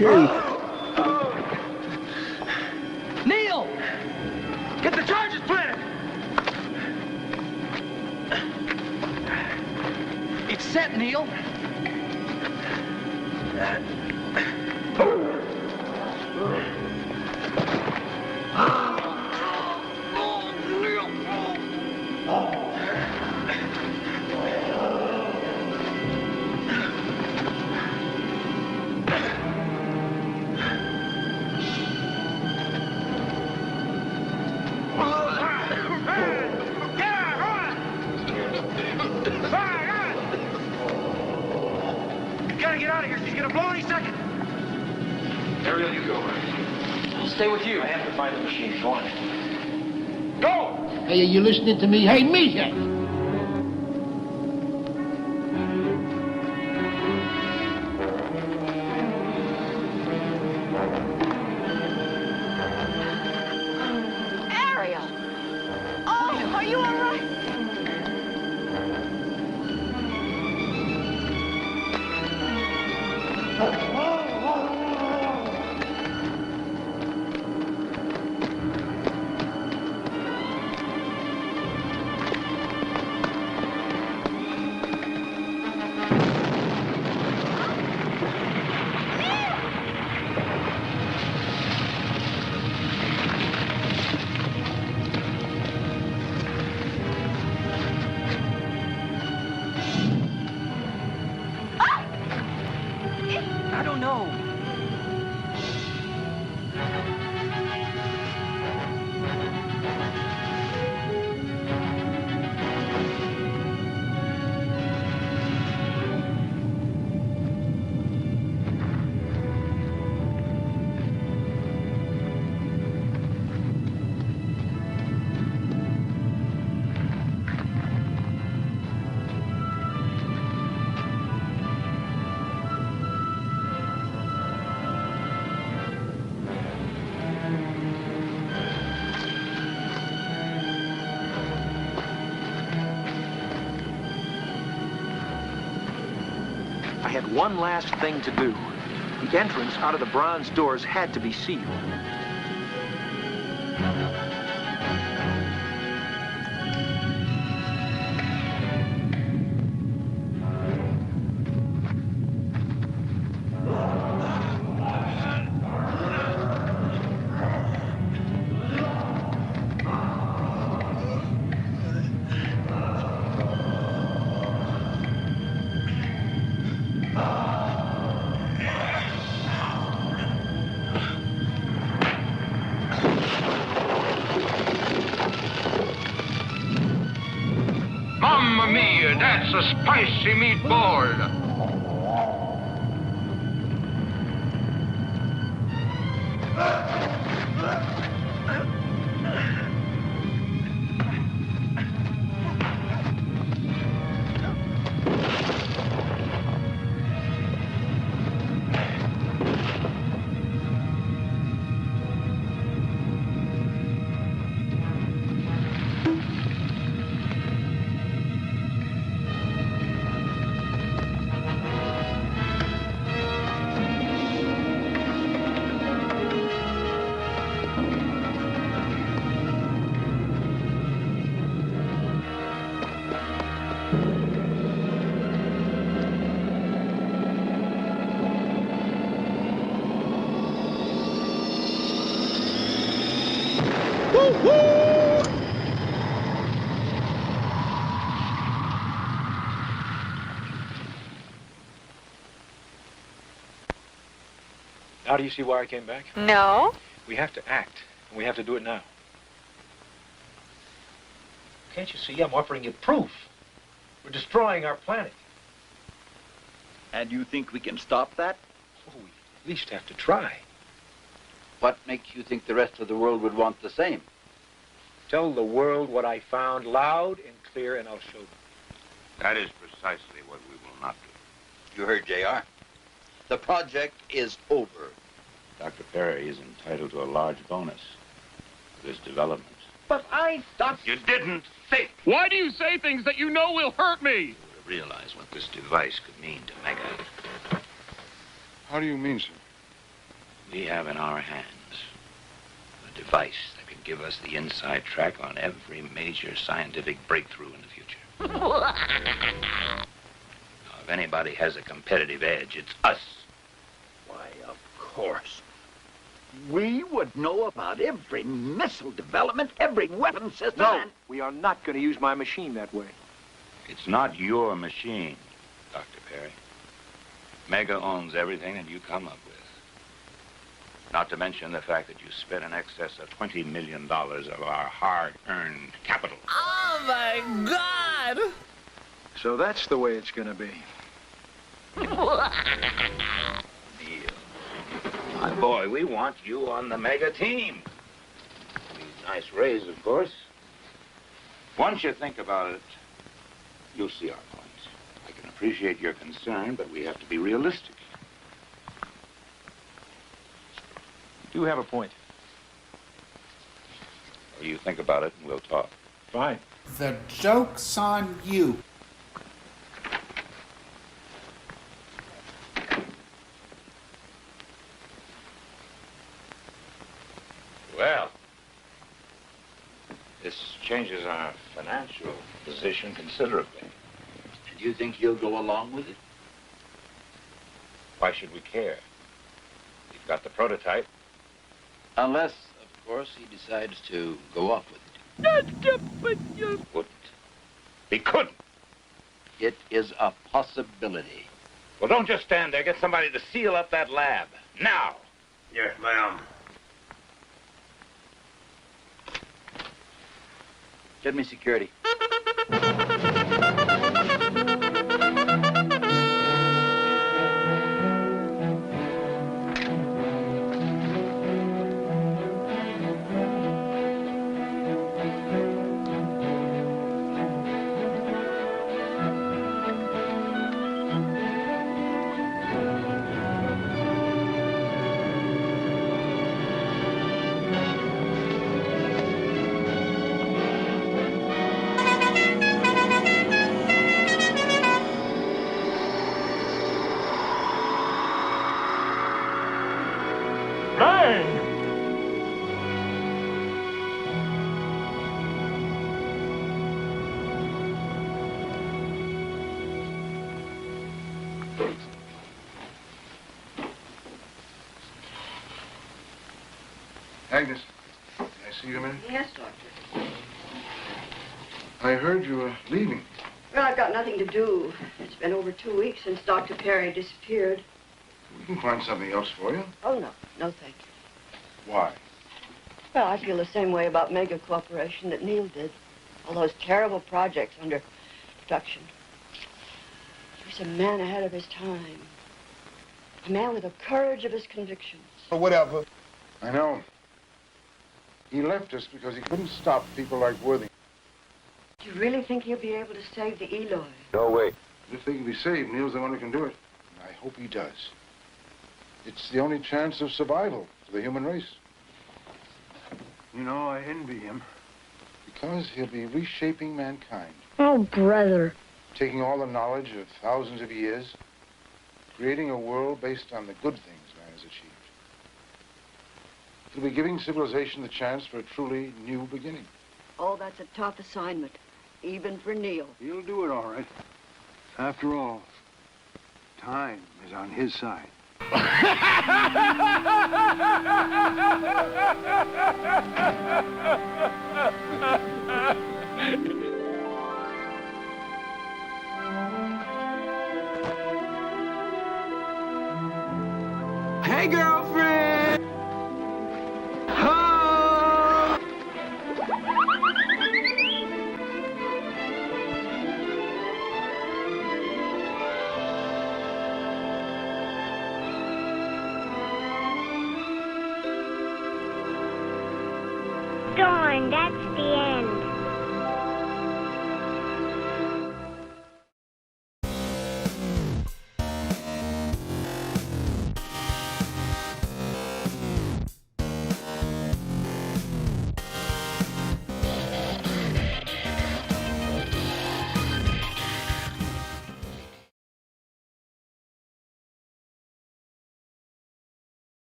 hear you. Neil! Get the charges planted! It's set, Neil. Ariel, you go. I'll stay with you. I have to find the machine. Go on. Go! Hey, are you listening to me? Hey, Misha! Ariel! Oh, are you all right? I don't know. I had one last thing to do. The entrance out of the bronze doors had to be sealed. Mamma mia, that's a spicy meatball. Now do you see why I came back? No. We have to act, and we have to do it now. Can't you see? I'm offering you proof. We're destroying our planet. And you think we can stop that? Oh, we at least have to try. What makes you think the rest of the world would want the same? Tell the world what I found loud and clear, and I'll show them. That is precisely what we will not do. You heard J.R. The project is over. Dr. Perry is entitled to a large bonus for this development. But I thought... You didn't think. Why do you say things that you know will hurt me? You would have realized what this device could mean to Mega. How do you mean, sir? We have in our hands a device that can give us the inside track on every major scientific breakthrough in the future. Now, if anybody has a competitive edge, it's us. Why, of course. We would know about every missile development, every weapon system. No, we are not going to use my machine that way. It's not your machine, Dr. Perry. Mega owns everything that you come up with. Not to mention the fact that you spent in excess of $20 million of our hard-earned capital. Oh, my God! So that's the way it's going to be. My boy, we want you on the Mega team. These nice rays, of course. Once you think about it, you'll see our point. I can appreciate your concern, but we have to be realistic. You do have a point. Well, you think about it and we'll talk. Fine. The joke's on you. Well, this changes our financial position considerably. And you think you'll go along with it? Why should we care? We've got the prototype. Unless, of course, he decides to go off with it. Wouldn't. He couldn't. It is a possibility. Well, don't just stand there. Get somebody to seal up that lab. Now. Yes, ma'am. Get me security. Agnes, can I see you a minute? Yes, Doctor. I heard you were leaving. Well, I've got nothing to do. It's been over 2 weeks since Dr. Perry disappeared. We can find something else for you. Oh, no. No, thank you. Why? Well, I feel the same way about Mega Corporation that Neil did. All those terrible projects under production. He was a man ahead of his time. A man with the courage of his convictions. Or whatever. I know. He left us because he couldn't stop people like Worthing. Do you really think he'll be able to save the Eloy? No way. If they can be saved, Neil's the one who can do it. I hope he does. It's the only chance of survival for the human race. You know, I envy him. Because he'll be reshaping mankind. Oh, brother. Taking all the knowledge of thousands of years, creating a world based on the good things man has achieved. He'll be giving civilization the chance for a truly new beginning. Oh, that's a tough assignment, even for Neil. He'll do it all right. After all, time is on his side. Hey, girlfriend! Darn, that's the end.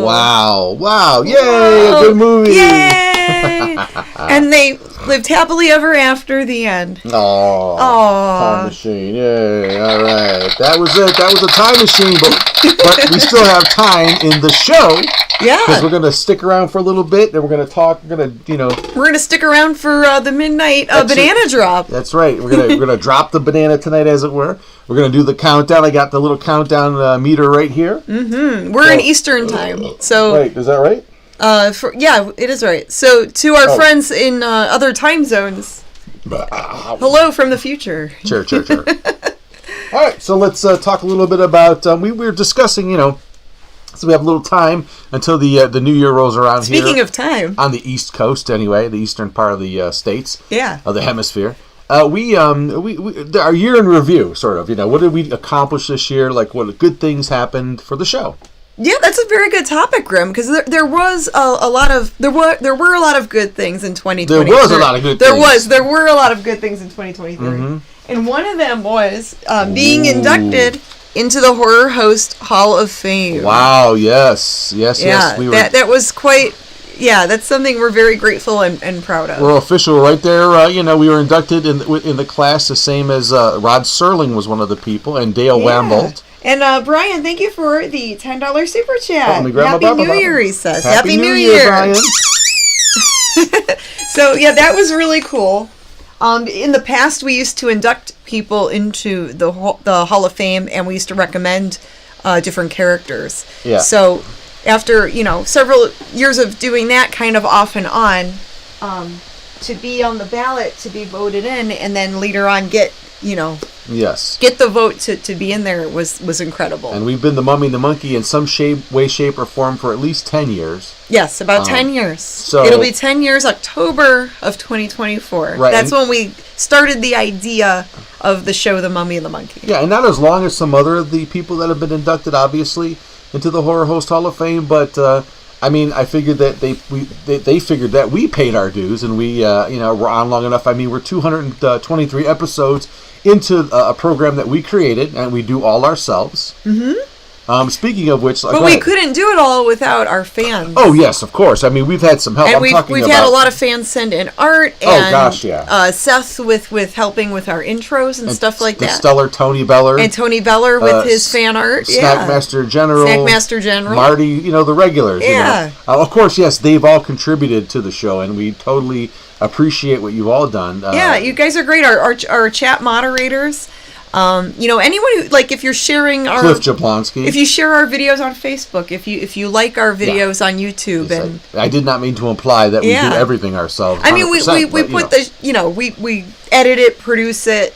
Wow. Yay, a good movie. Yay! And they lived happily ever after the end. Oh, time machine. Yay. All right. That was it. That was a time machine, but we still have time in the show. Yeah. Because we're going to stick around for a little bit, and we're going to talk. We're going to, We're going to stick around for the midnight banana drop. That's right. We're going to drop the banana tonight, as it were. We're going to do the countdown. I got the little countdown meter right here. Mm-hmm. We're in Eastern time. So. Right. Is that right? Yeah, it is right. So, to our friends in other time zones, hello from the future. Sure. All right, so let's talk a little bit about, we were discussing, so we have a little time until the New Year rolls around. Speaking of time. On the East Coast, anyway, the eastern part of the states. Yeah. Of the hemisphere. We our year in review, sort of, what did we accomplish this year? Like, what good things happened for the show? Yeah, that's a very good topic, Grimm, because there was a lot of there were a lot of good things in 2023. There was a lot of good things. There were a lot of good things in 2023, and one of them was being inducted into the Horror Host Hall of Fame. Wow! Yes. That was quite. Yeah, that's something we're very grateful and proud of. We're official right there. We were inducted in the class, the same as Rod Serling was one of the people, and Dale Wambolt. And Brian, thank you for the $10 super chat. Let me grab Happy New Year, he says. Happy New Year, Brian. So, yeah, that was really cool. In the past, we used to induct people into the Hall of Fame, and we used to recommend different characters. Yeah. So, after, several years of doing that kind of off and on, to be on the ballot, to be voted in, and then later on get the vote to be in there was incredible. And we've been the Mummy and the Monkey in some way, shape, or form for at least 10 years. Yes, about 10 years. So it'll be 10 years, October of 2024. Right. That's when we started the idea of the show The Mummy and the Monkey. Yeah, and not as long as some other of the people that have been inducted, obviously, into the Horror Host Hall of Fame, but I figured that they figured that we paid our dues, and we we're on long enough. We're 223 episodes into a program that we created, and we do all ourselves. Mm-hmm. Speaking of which, but we couldn't do it all without our fans. Oh yes, of course. We've had some help. And we've had a lot of fans send in art. And, Seth with helping with our intros and stuff like that. Stellar Tony Beller with his fan art. Snackmaster General. Marty, the regulars. Yeah. Of course, yes, they've all contributed to the show, and we totally appreciate what you've all done. You guys are great. Our chat moderators. Anyone who, if you're sharing Cliff Jablonski. If you share our videos on Facebook, if you like our videos on YouTube, and I did not mean to imply that we do everything ourselves. We put we edit it, produce it,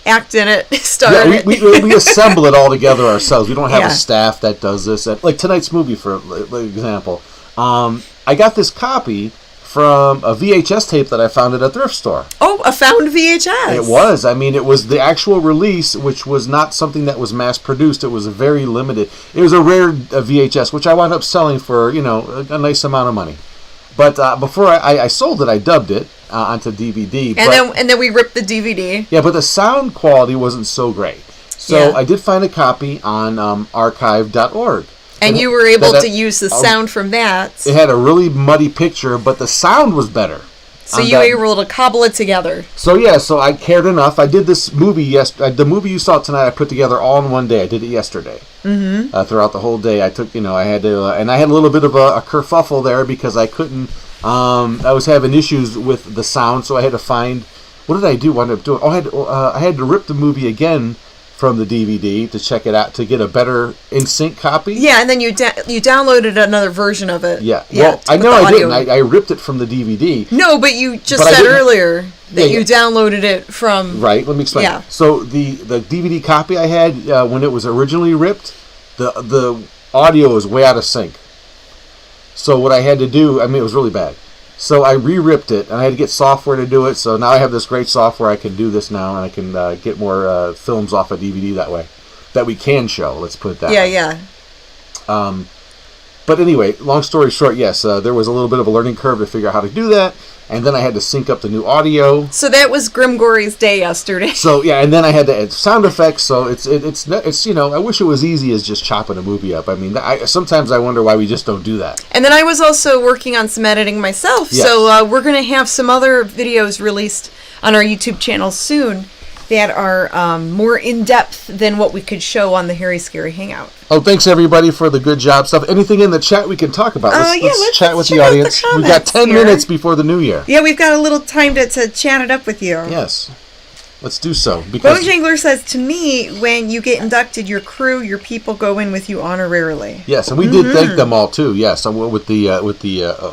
act in it, star it. We assemble it all together ourselves. We don't have a staff that does this. Like tonight's movie, for example, I got this copy from a VHS tape that I found at a thrift store. Oh, a found VHS. It was. It was the actual release, which was not something that was mass-produced. It was a very limited. It was a rare VHS, which I wound up selling for, a nice amount of money. But before I sold it, I dubbed it onto DVD. And then we ripped the DVD. Yeah, but the sound quality wasn't so great. So I did find a copy on archive.org. And you were able to use the sound from that. It had a really muddy picture, but the sound was better. So you were able to cobble it together. So I cared enough. I did this movie the movie you saw tonight, I put together all in one day. I did it yesterday. Mm-hmm. Throughout the whole day, I took, I had to, and I had a little bit of a kerfuffle there because I couldn't, I was having issues with the sound, so I had to find, what did I do? What ended up doing? I had to rip the movie again from the DVD to check it out to get a better in-sync copy. Yeah, and then you downloaded another version of it. Yeah. Well, I know I didn't. I ripped it from the DVD. No, but you just said earlier that you downloaded it from... Right, let me explain. Yeah. So the DVD copy I had, when it was originally ripped, the audio was way out of sync. So what I had to do, it was really bad. So I re-ripped it, and I had to get software to do it. So now I have this great software. I can do this now, and I can get more films off of DVD that way. That we can show, let's put it that way. Yeah. But anyway, long story short, yes, there was a little bit of a learning curve to figure out how to do that. and then I had to sync up the new audio. So that was Grimm Gorri's day yesterday. So yeah, and then I had to add sound effects. So it's I wish it was easy as just chopping a movie up. I mean, sometimes I wonder why we just don't do that. And then I was also working on some editing myself. Yes. So we're going to have some other videos released on our YouTube channel soon that are more in-depth than what we could show on the Harry Scary Hangout. Oh, thanks everybody for the good job stuff. Anything in the chat we can talk about? Let's chat with the audience. We've got 10 minutes before the new year. Yeah, we've got a little time to chat it up with you. Yes. Let's do so. Because Bojangler says, to me, when you get inducted, your crew, your people go in with you honorarily. Yes, and we did thank them all too. Yes, with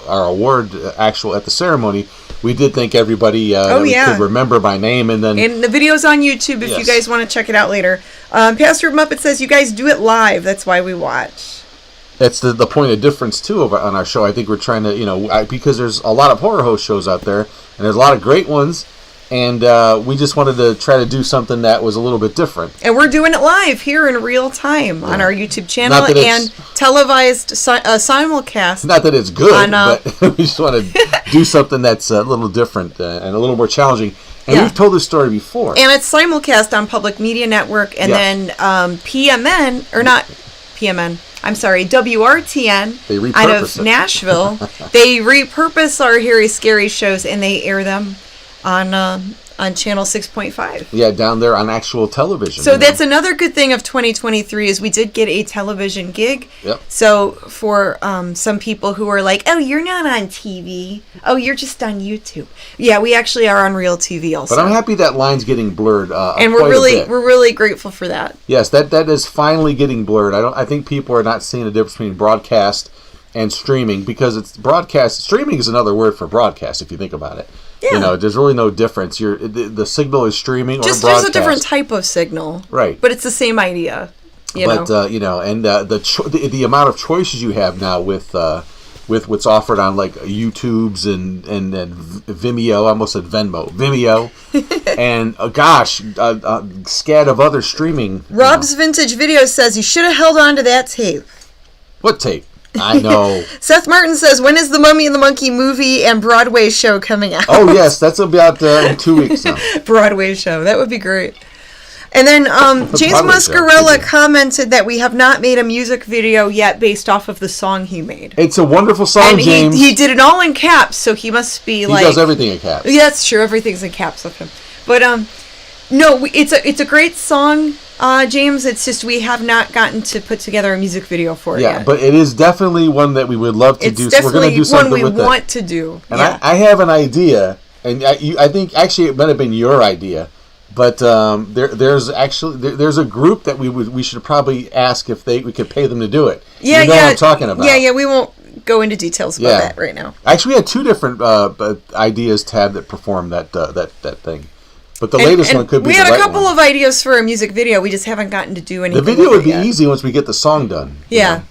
our award actual at the ceremony, we did thank everybody that we could remember by name, and the video's on YouTube if you guys want to check it out later. Pastor Muppet says you guys do it live. That's why we watch. That's the point of difference too on our show. I think we're trying to because there's a lot of horror host shows out there, and there's a lot of great ones. And we just wanted to try to do something that was a little bit different. And we're doing it live here in real time on our YouTube channel and televised simulcast. Not that it's good, but we just want to do something that's a little different and a little more challenging. And we've told this story before. And it's simulcast on Public Media Network, and then PMN, or not PMN, I'm sorry, WRTN out of Nashville. They repurpose our Harry Scary shows, and they air them on channel 6.5. Yeah, down there on actual television. So that's another good thing of 2023 is we did get a television gig. Yep. So for some people who are like, oh, you're not on TV. Oh, you're just on YouTube. Yeah, we actually are on real TV also. But I'm happy that line's getting blurred. And we're really grateful for that. Yes, that is finally getting blurred. I think people are not seeing the difference between broadcast and streaming, because it's broadcast. Streaming is another word for broadcast if you think about it. Yeah. There's really no difference. The signal is streaming or broadcast. Just a different type of signal. Right. But it's the same idea. And the amount of choices you have now with what's offered on like YouTube's and Vimeo. I almost said Venmo. Vimeo. And scat of other streaming. Rob's Vintage Video says you should have held on to that tape. What tape? I know. Seth Martin says, when is the Mummy and the Monkey movie and Broadway show coming out? Oh, yes. That's about in 2 weeks now. Broadway show. That would be great. And then James Muscarella commented that we have not made a music video yet based off of the song he made. It's a wonderful song, and James. He did it all in caps, so he must be He does everything in caps. Yeah, that's true. Everything's in caps with him. But no, it's a great song, James. It's just we have not gotten to put together a music video for it yet. Yeah, but it is definitely one that we would love to do. It's definitely so we're going to do something one we with want to do. And I have an idea, and I think actually it might have been your idea, but there's a group that we should probably ask if we could pay them to do it. Yeah, you know what I'm talking about. Yeah, we won't go into details about that right now. Actually, we had two different ideas, Tab, that performed that thing. But the latest one could be we the had right a couple one. of ideas for a music video. We just haven't gotten to do anything. The video would be yet. easy once we get the song done. Yeah.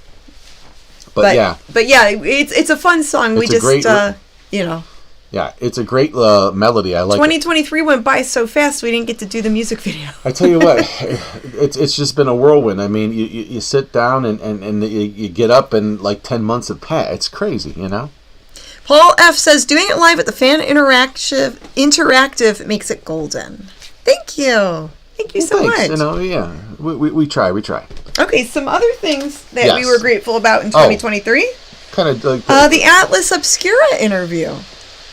But yeah, it's a fun song. It's Yeah, it's a great melody. I like 2023 went by so fast we didn't get to do the music video. I tell you what, it's just been a whirlwind. I mean, you sit down and you get up and like 10 months have passed. It's crazy, Paul F. says, doing it live at the Fan Interactive makes it golden. Thank you. Thank you so much. We try. Okay, some other things that we were grateful about in 2023. Kind of like the Atlas Obscura interview.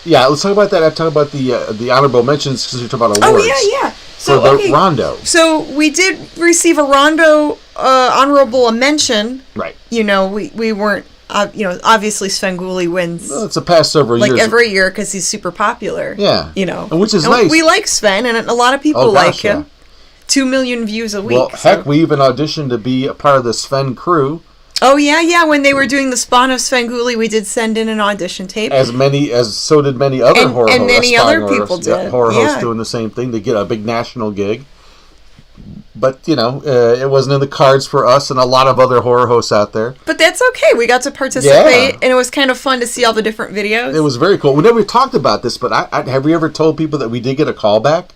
Yeah, let's talk about that. I talk about the honorable mentions because we talk about awards. Oh yeah. So the Rondo. So we did receive a Rondo honorable mention. Right. We weren't. Obviously Svengoolie wins. Well, it's a past several years. Like every year because he's super popular. Yeah. And which is nice. We like Sven, and a lot of people like him. Yeah. 2 million views a week. Well, heck, we even auditioned to be a part of the Sven crew. Oh yeah. When they were doing the Spawn of Svengoolie, we did send in an audition tape. So did many other horror hosts. And many other people did. Horror hosts doing the same thing to get a big national gig. But, it wasn't in the cards for us and a lot of other horror hosts out there. But that's okay. We got to participate, and it was kind of fun to see all the different videos. It was very cool. We never talked about this, but have we ever told people that we did get a call back?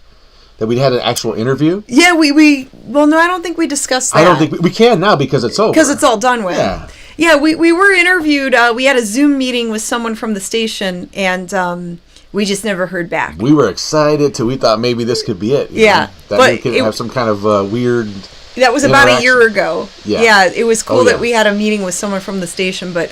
That we had an actual interview? Yeah, well, no, I don't think we discussed that. I don't think we can now because it's over. Because it's all done with. Yeah. Yeah, we were interviewed. We had a Zoom meeting with someone from the station, and We just never heard back. We were excited till we thought maybe this could be it. Yeah. That we could have some kind of weird... That was about a year ago. Yeah. It was cool that we had a meeting with someone from the station, but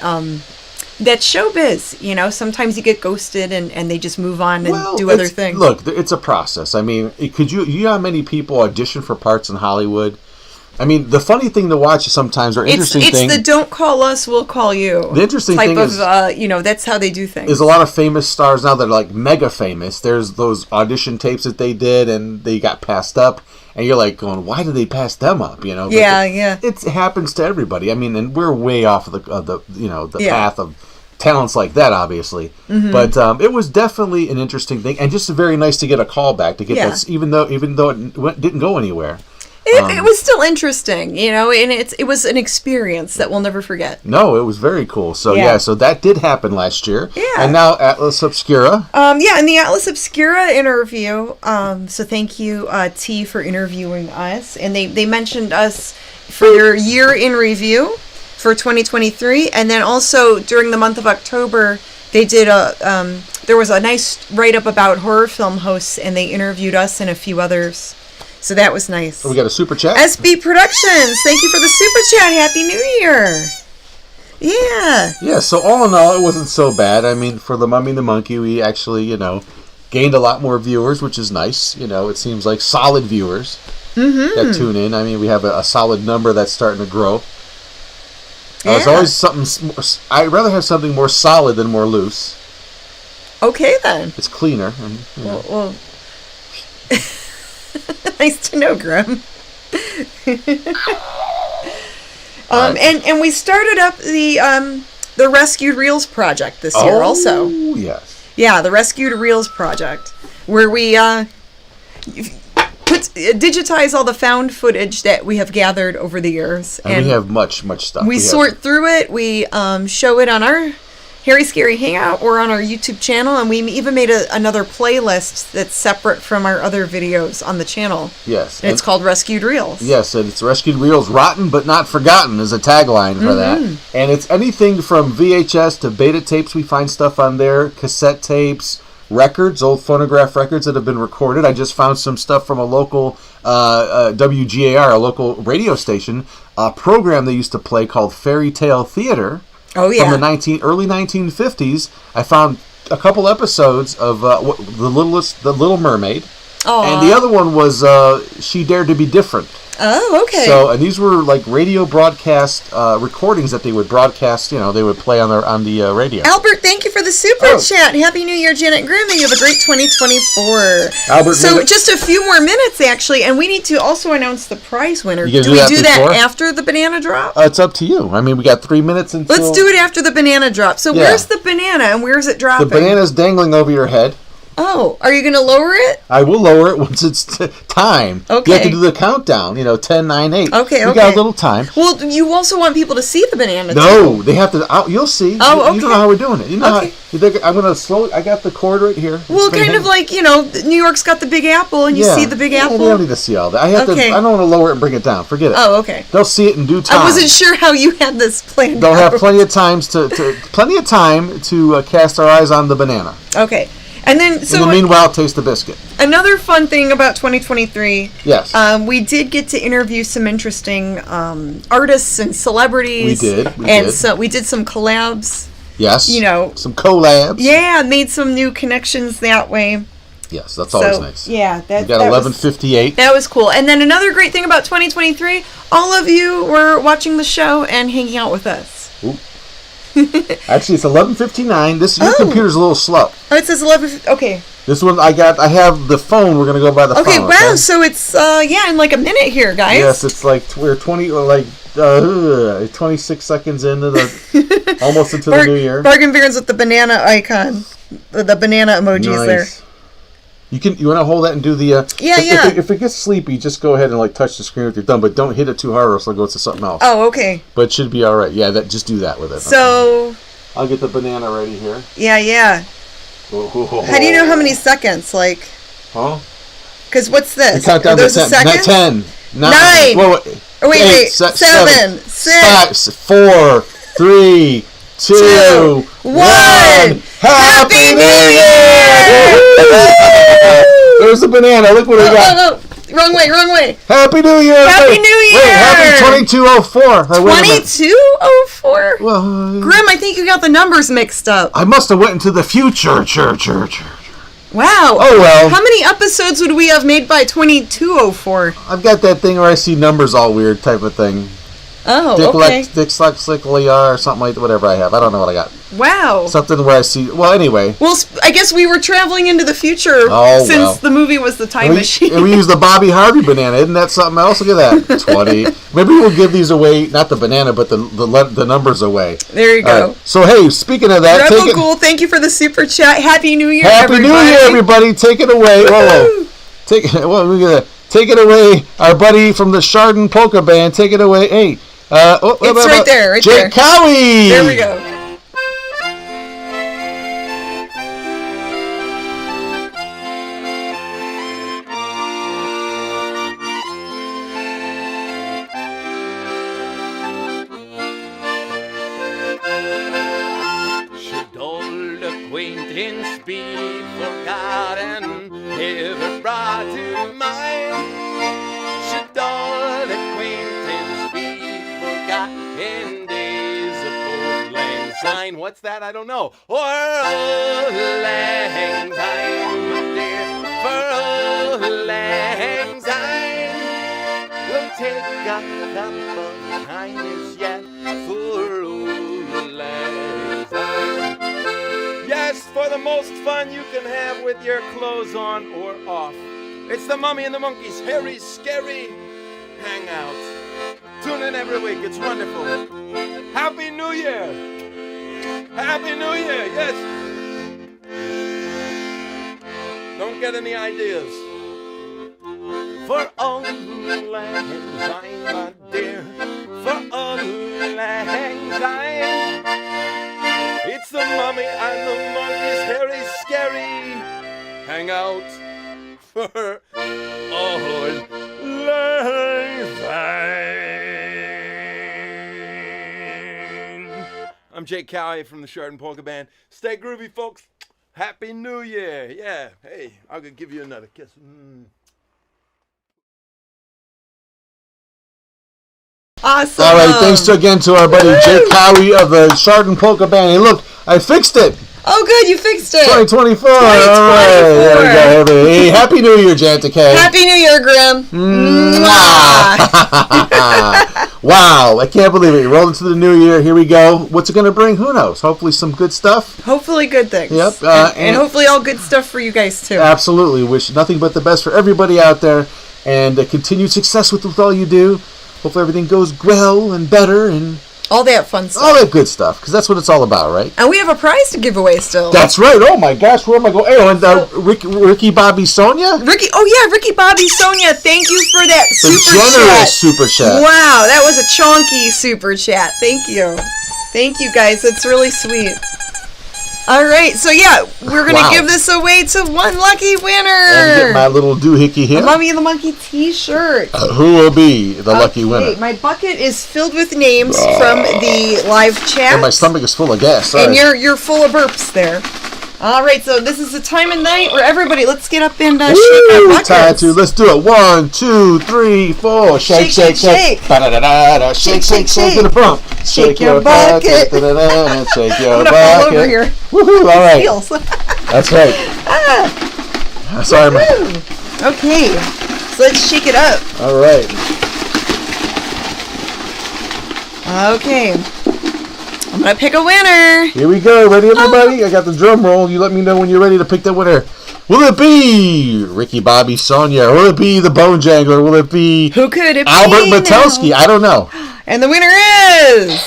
that's showbiz, you know. Sometimes you get ghosted and they just move on and do other things. Look, it's a process. I mean, you know how many people audition for parts in Hollywood? I mean, the funny thing to watch sometimes, or interesting thing... It's the don't call us, we'll call you. The interesting thing is... you know, that's how they do things. There's a lot of famous stars now that are, like, mega famous. There's those audition tapes that they did, and they got passed up. And you're like going, why did they pass them up? You know? Yeah. It happens to everybody. I mean, and we're way off of the path of talents like that, obviously. Mm-hmm. But it was definitely an interesting thing, and just very nice to get a call back to get that, even though it didn't go anywhere. It was still interesting, you know, and it was an experience that we'll never forget. No, it was very cool. So so that did happen last year. Yeah. And now Atlas Obscura. In the Atlas Obscura interview, so thank you, T, for interviewing us. And they mentioned us for your year in review for 2023. And then also during the month of October, they did there was a nice write-up about horror film hosts, and they interviewed us and a few others. So that was nice. We got a super chat. SB Productions, thank you for the super chat. Happy New Year. Yeah. Yeah, so all in all, it wasn't so bad. I mean, for The Mummy and the Monkey, we actually, gained a lot more viewers, which is nice. You know, it seems like solid viewers that tune in. I mean, we have a solid number that's starting to grow. It's always something... I'd rather have something more solid than more loose. Okay, then. It's cleaner. Well. Nice to know, Grimm. And we started up the Rescued Reels project this year also. Oh, yes. Yeah, the Rescued Reels project, where we digitize all the found footage that we have gathered over the years. And we have much stuff. We sort through it. We show it on our Harry Scary Hangout or on our YouTube channel, and we even made another playlist that's separate from our other videos on the channel. Yes. And it's called Rescued Reels. Yes, and it's Rescued Reels, Rotten but Not Forgotten is a tagline for that. And it's anything from VHS to beta tapes. We find stuff on there, cassette tapes, records, old phonograph records that have been recorded. I just found some stuff from a local WGAR, a local radio station, a program they used to play called Fairy Tale Theater. Oh, yeah. From the early 1950s. I found a couple episodes of The Little Mermaid. Aww. And the other one was She Dared to Be Different. Oh, okay. So, and these were like radio broadcast recordings that they would broadcast, they would play on the radio. Albert, thank you for the super chat. Happy New Year, Janet Grimm. You have a great 2024. Albert, so just a few more minutes, actually, and we need to also announce the prize winner. Do we do that after the banana drop? It's up to you. I mean, we got 3 minutes until... Let's do it after the banana drop. So where's the banana and where's it dropping? The banana's dangling over your head. Oh, are you going to lower it? I will lower it once it's time. Okay. You have to do the countdown, 10, 9, 8. Okay, We got a little time. Well, you also want people to see the banana, No, too. they have to... you'll see. Oh, okay. You don't know how we're doing it. You know how... I'm going to slow... I got the cord right here. Well, kind of like, New York's got the Big Apple, and you see the Big Apple. They don't need to see all that. I don't want to lower it and bring it down. Forget it. Oh, okay. They'll see it in due time. I wasn't sure how you had this planned They'll out. have plenty of time to cast our eyes on the banana. Okay. And then, so in the meanwhile, taste the biscuit. Another fun thing about 2023. Yes. We did get to interview some interesting artists and celebrities. We did. So we did some collabs. Yes. Some collabs. Yeah, made some new connections that way. Yes, that's always nice. Yeah, we got 11:58. That was cool. And then another great thing about 2023, all of you were watching the show and hanging out with us. Ooh. Actually, it's 11:59. Your computer's a little slow. Oh, it says 11. Okay. This one I have the phone. We're gonna go by the phone. Okay, wow. So it's in like a minute here, guys. Yes, it's like we're 26 seconds into the almost into the new year. Bargain Barons with the banana icon, the banana emojis there. You want to hold that and do the If it gets sleepy, just go ahead and touch the screen with your thumb, but don't hit it too hard or else it'll go to something else. Oh, okay. But it should be all right. Yeah, just do that with it. So I'll get the banana ready here. Yeah. Oh. How do you know how many seconds? Huh? Because what's this? Count down to 10. 10. 9. Wait. 7. 6. 5, 4, 3, 2, 1. Happy New Year! There's a banana. Look what we got. Oh, wrong way. Happy New Year! Happy New Year! Wait, happy 2204. 2204? Well, Grimm, I think you got the numbers mixed up. I must have went into the future. Wow. Oh, well. How many episodes would we have made by 2204? I've got that thing where I see numbers all weird type of thing. Oh, okay. or something like that, whatever I have. I don't know what I got. Wow. Something where I see... Well, anyway. Well, I guess we were traveling into the future since the movie was the time machine. And we used the Bobby Harvey banana. Isn't that something else? Look at that. 20. Maybe we'll give these away, not the banana, but the numbers away. There you go. Right. So, hey, speaking of that... Rebel Ghoul, thank you for the super chat. Happy New Year, Happy New Year, everybody. Take it away. Whoa. Take it away. Our buddy from the Chardon Polka Band. Take it away. Hey. It's right there, Jake Cowie! There we go. Should old acquaintance be forgotten, ever brought to mind? Should old acquaintance be in days of old lang syne? What's that? I don't know. Or old lang syne, dear, for old lang syne. We'll take a couple kindness yet for old lang syne. Yes, for the most fun you can have with your clothes on or off. It's the Mummy and the Monkey's Hairy Scary Hangout. Tune in every week. It's wonderful. Happy New Year. Happy New Year. Yes. Don't get any ideas. For old lang syne, my dear. For old lang syne. It's the Mummy and the Monkey's Hairy Scary Hangout. For old lang syne. I'm Jake Cowie from the Chardon Polka Band. Stay groovy, folks. Happy New Year. Yeah. Hey, I'll give you another kiss. Awesome. All right, thanks again to our buddy Jake Cowie of the Chardon Polka Band. Hey, look, I fixed it. Oh, good, you fixed it. 2024. All right, there we go. Hey, Happy New Year, Decay. Happy New Year, Grimm. Wow, I can't believe it. You rolled into the new year. Here we go. What's it going to bring? Who knows? Hopefully some good stuff. Hopefully good things. Yep. And hopefully all good stuff for you guys, too. Absolutely. Wish nothing but the best for everybody out there. And continued success with all you do. Hopefully everything goes well and better and... all that fun stuff. All that good stuff, because that's what it's all about, right? And we have a prize to give away still. That's right. Oh, my gosh. Where am I going? Oh, and Ricky Bobby Sonia? Ricky Bobby Sonia, thank you for that super chat. Wow, that was a chonky super chat. Thank you. Thank you, guys. That's really sweet. All right, so yeah, we're going to give this away to one lucky winner. And get my little doohickey here. A Mummy and the Monkey t-shirt. Who will be the lucky winner? My bucket is filled with names from the live chat. And my stomach is full of gas. Sorry. And you're full of burps there. All right, so this is the time of night where everybody, let's get up and shake our buckets. Time to, let's do it. 1, 2, 3, 4. Shake, shake, shake. Ba-da-da-da-da. Shake, shake, shake to the front. Shake your bucket. Shake your I'm gonna bucket. fall over here. Woohoo! All right. Feels. That's right. Sorry, okay, so let's shake it up. All right. Okay. I'm going to pick a winner. Here we go. Ready, everybody? I got the drum roll. You let me know when you're ready to pick the winner. Will it be Ricky Bobby Sonia? Will it be the Bone Jangler? Will it be who could it Albert be Matelski? I don't know. And the winner is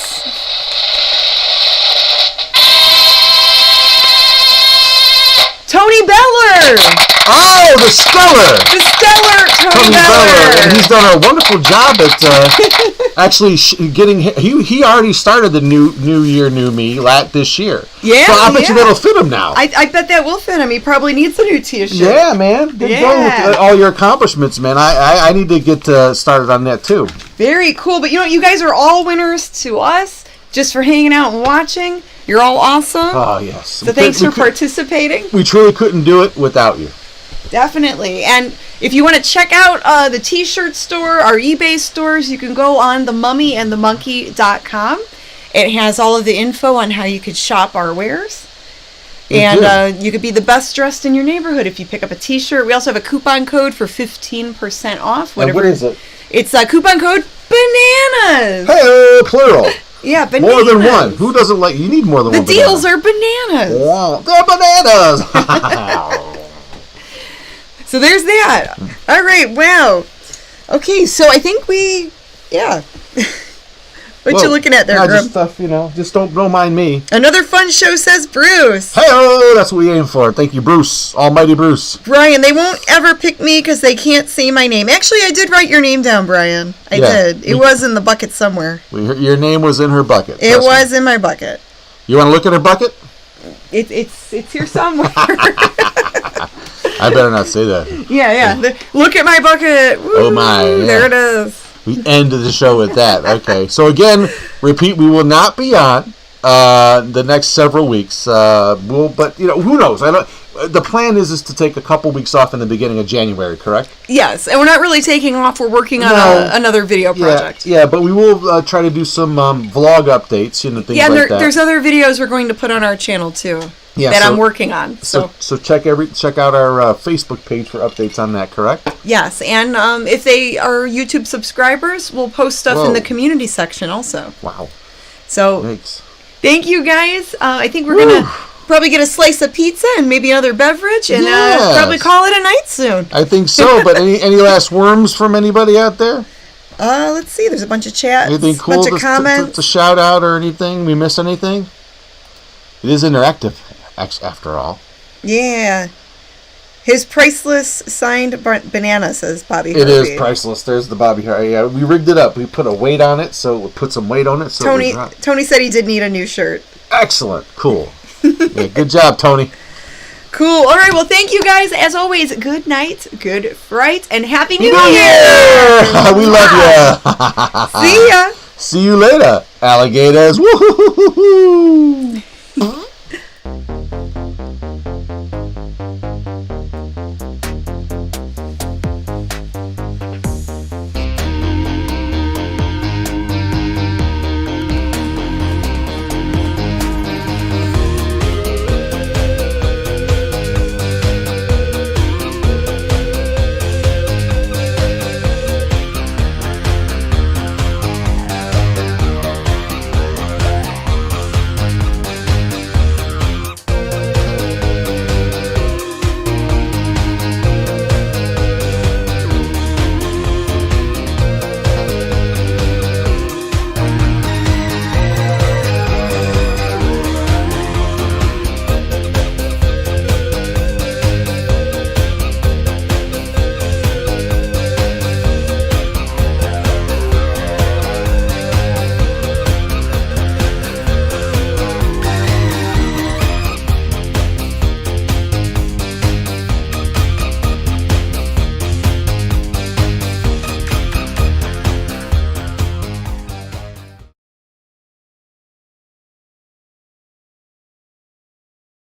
Tony Beller. Oh, the Stellar. The Stellar Tony Beller. And he's done a wonderful job at actually getting. He already started the new year, new me this year. Yeah. So I bet you that'll fit him now. I bet that will fit him. He probably needs a new t-shirt. Yeah, man. Good going with all your accomplishments, man. I need to get started on that too. Very cool. But you know, you guys are all winners to us. just for hanging out and watching. You're all awesome. Oh, yes. So thanks for participating. We truly couldn't do it without you. Definitely. And if you want to check out the t-shirt store, our eBay stores, you can go on themummyandthemonkey.com. It has all of the info on how you could shop our wares. And you could be the best dressed in your neighborhood if you pick up a t-shirt. We also have a coupon code for 15% off. And what is it? It's a coupon code BANANAS. Hey, plural. Yeah, bananas. More than one. Who doesn't like... You need more than one The deals are bananas. Wow. They're bananas. So there's that. All right, wow. Okay, so I think we... Yeah. What you looking at there, Grimm? Just stuff, just don't mind me. Another fun show, says Bruce. Hey-oh, that's what we aim for. Thank you, Bruce. Almighty Bruce. Brian, they won't ever pick me because they can't say my name. Actually, I did write your name down, Brian. I did. It was in the bucket somewhere. Your name was in her bucket. It was in my bucket. You want to look at her bucket? It's here somewhere. I better not say that. Yeah. Look at my bucket. Woo, oh, my. Yeah. There it is. We ended the show with that. Okay. So, again, repeat, we will not be on the next several weeks. But, who knows? The plan is to take a couple weeks off in the beginning of January, correct? Yes. And we're not really taking off. We're working on another video project. Yeah, but we will try to do some vlog updates, things like that. There's other videos we're going to put on our channel, too. Yeah, that I'm working on. So check out our Facebook page for updates on that, correct? Yes, and if they are YouTube subscribers, we'll post stuff in the community section also. Wow. So thanks. Thank you guys. I think we're going to probably get a slice of pizza and maybe another beverage and probably call it a night soon. I think so, but any last worms from anybody out there? Let's see. There's a bunch of chats. Anything cool bunch of comments. To shout out or anything? We miss anything? It is interactive. After all. Yeah. His priceless signed banana, says Bobby Harvey. It is priceless. There's the Bobby Harvey. Yeah, we rigged it up. We put a weight on it, so we put some weight on it. So Tony said he did need a new shirt. Excellent. Cool. Yeah, good job, Tony. Cool. All right. Well, thank you guys. As always, good night, good fright, and Happy New Year. We love you. See ya. See you later, alligators. Woo-hoo-hoo-hoo-hoo.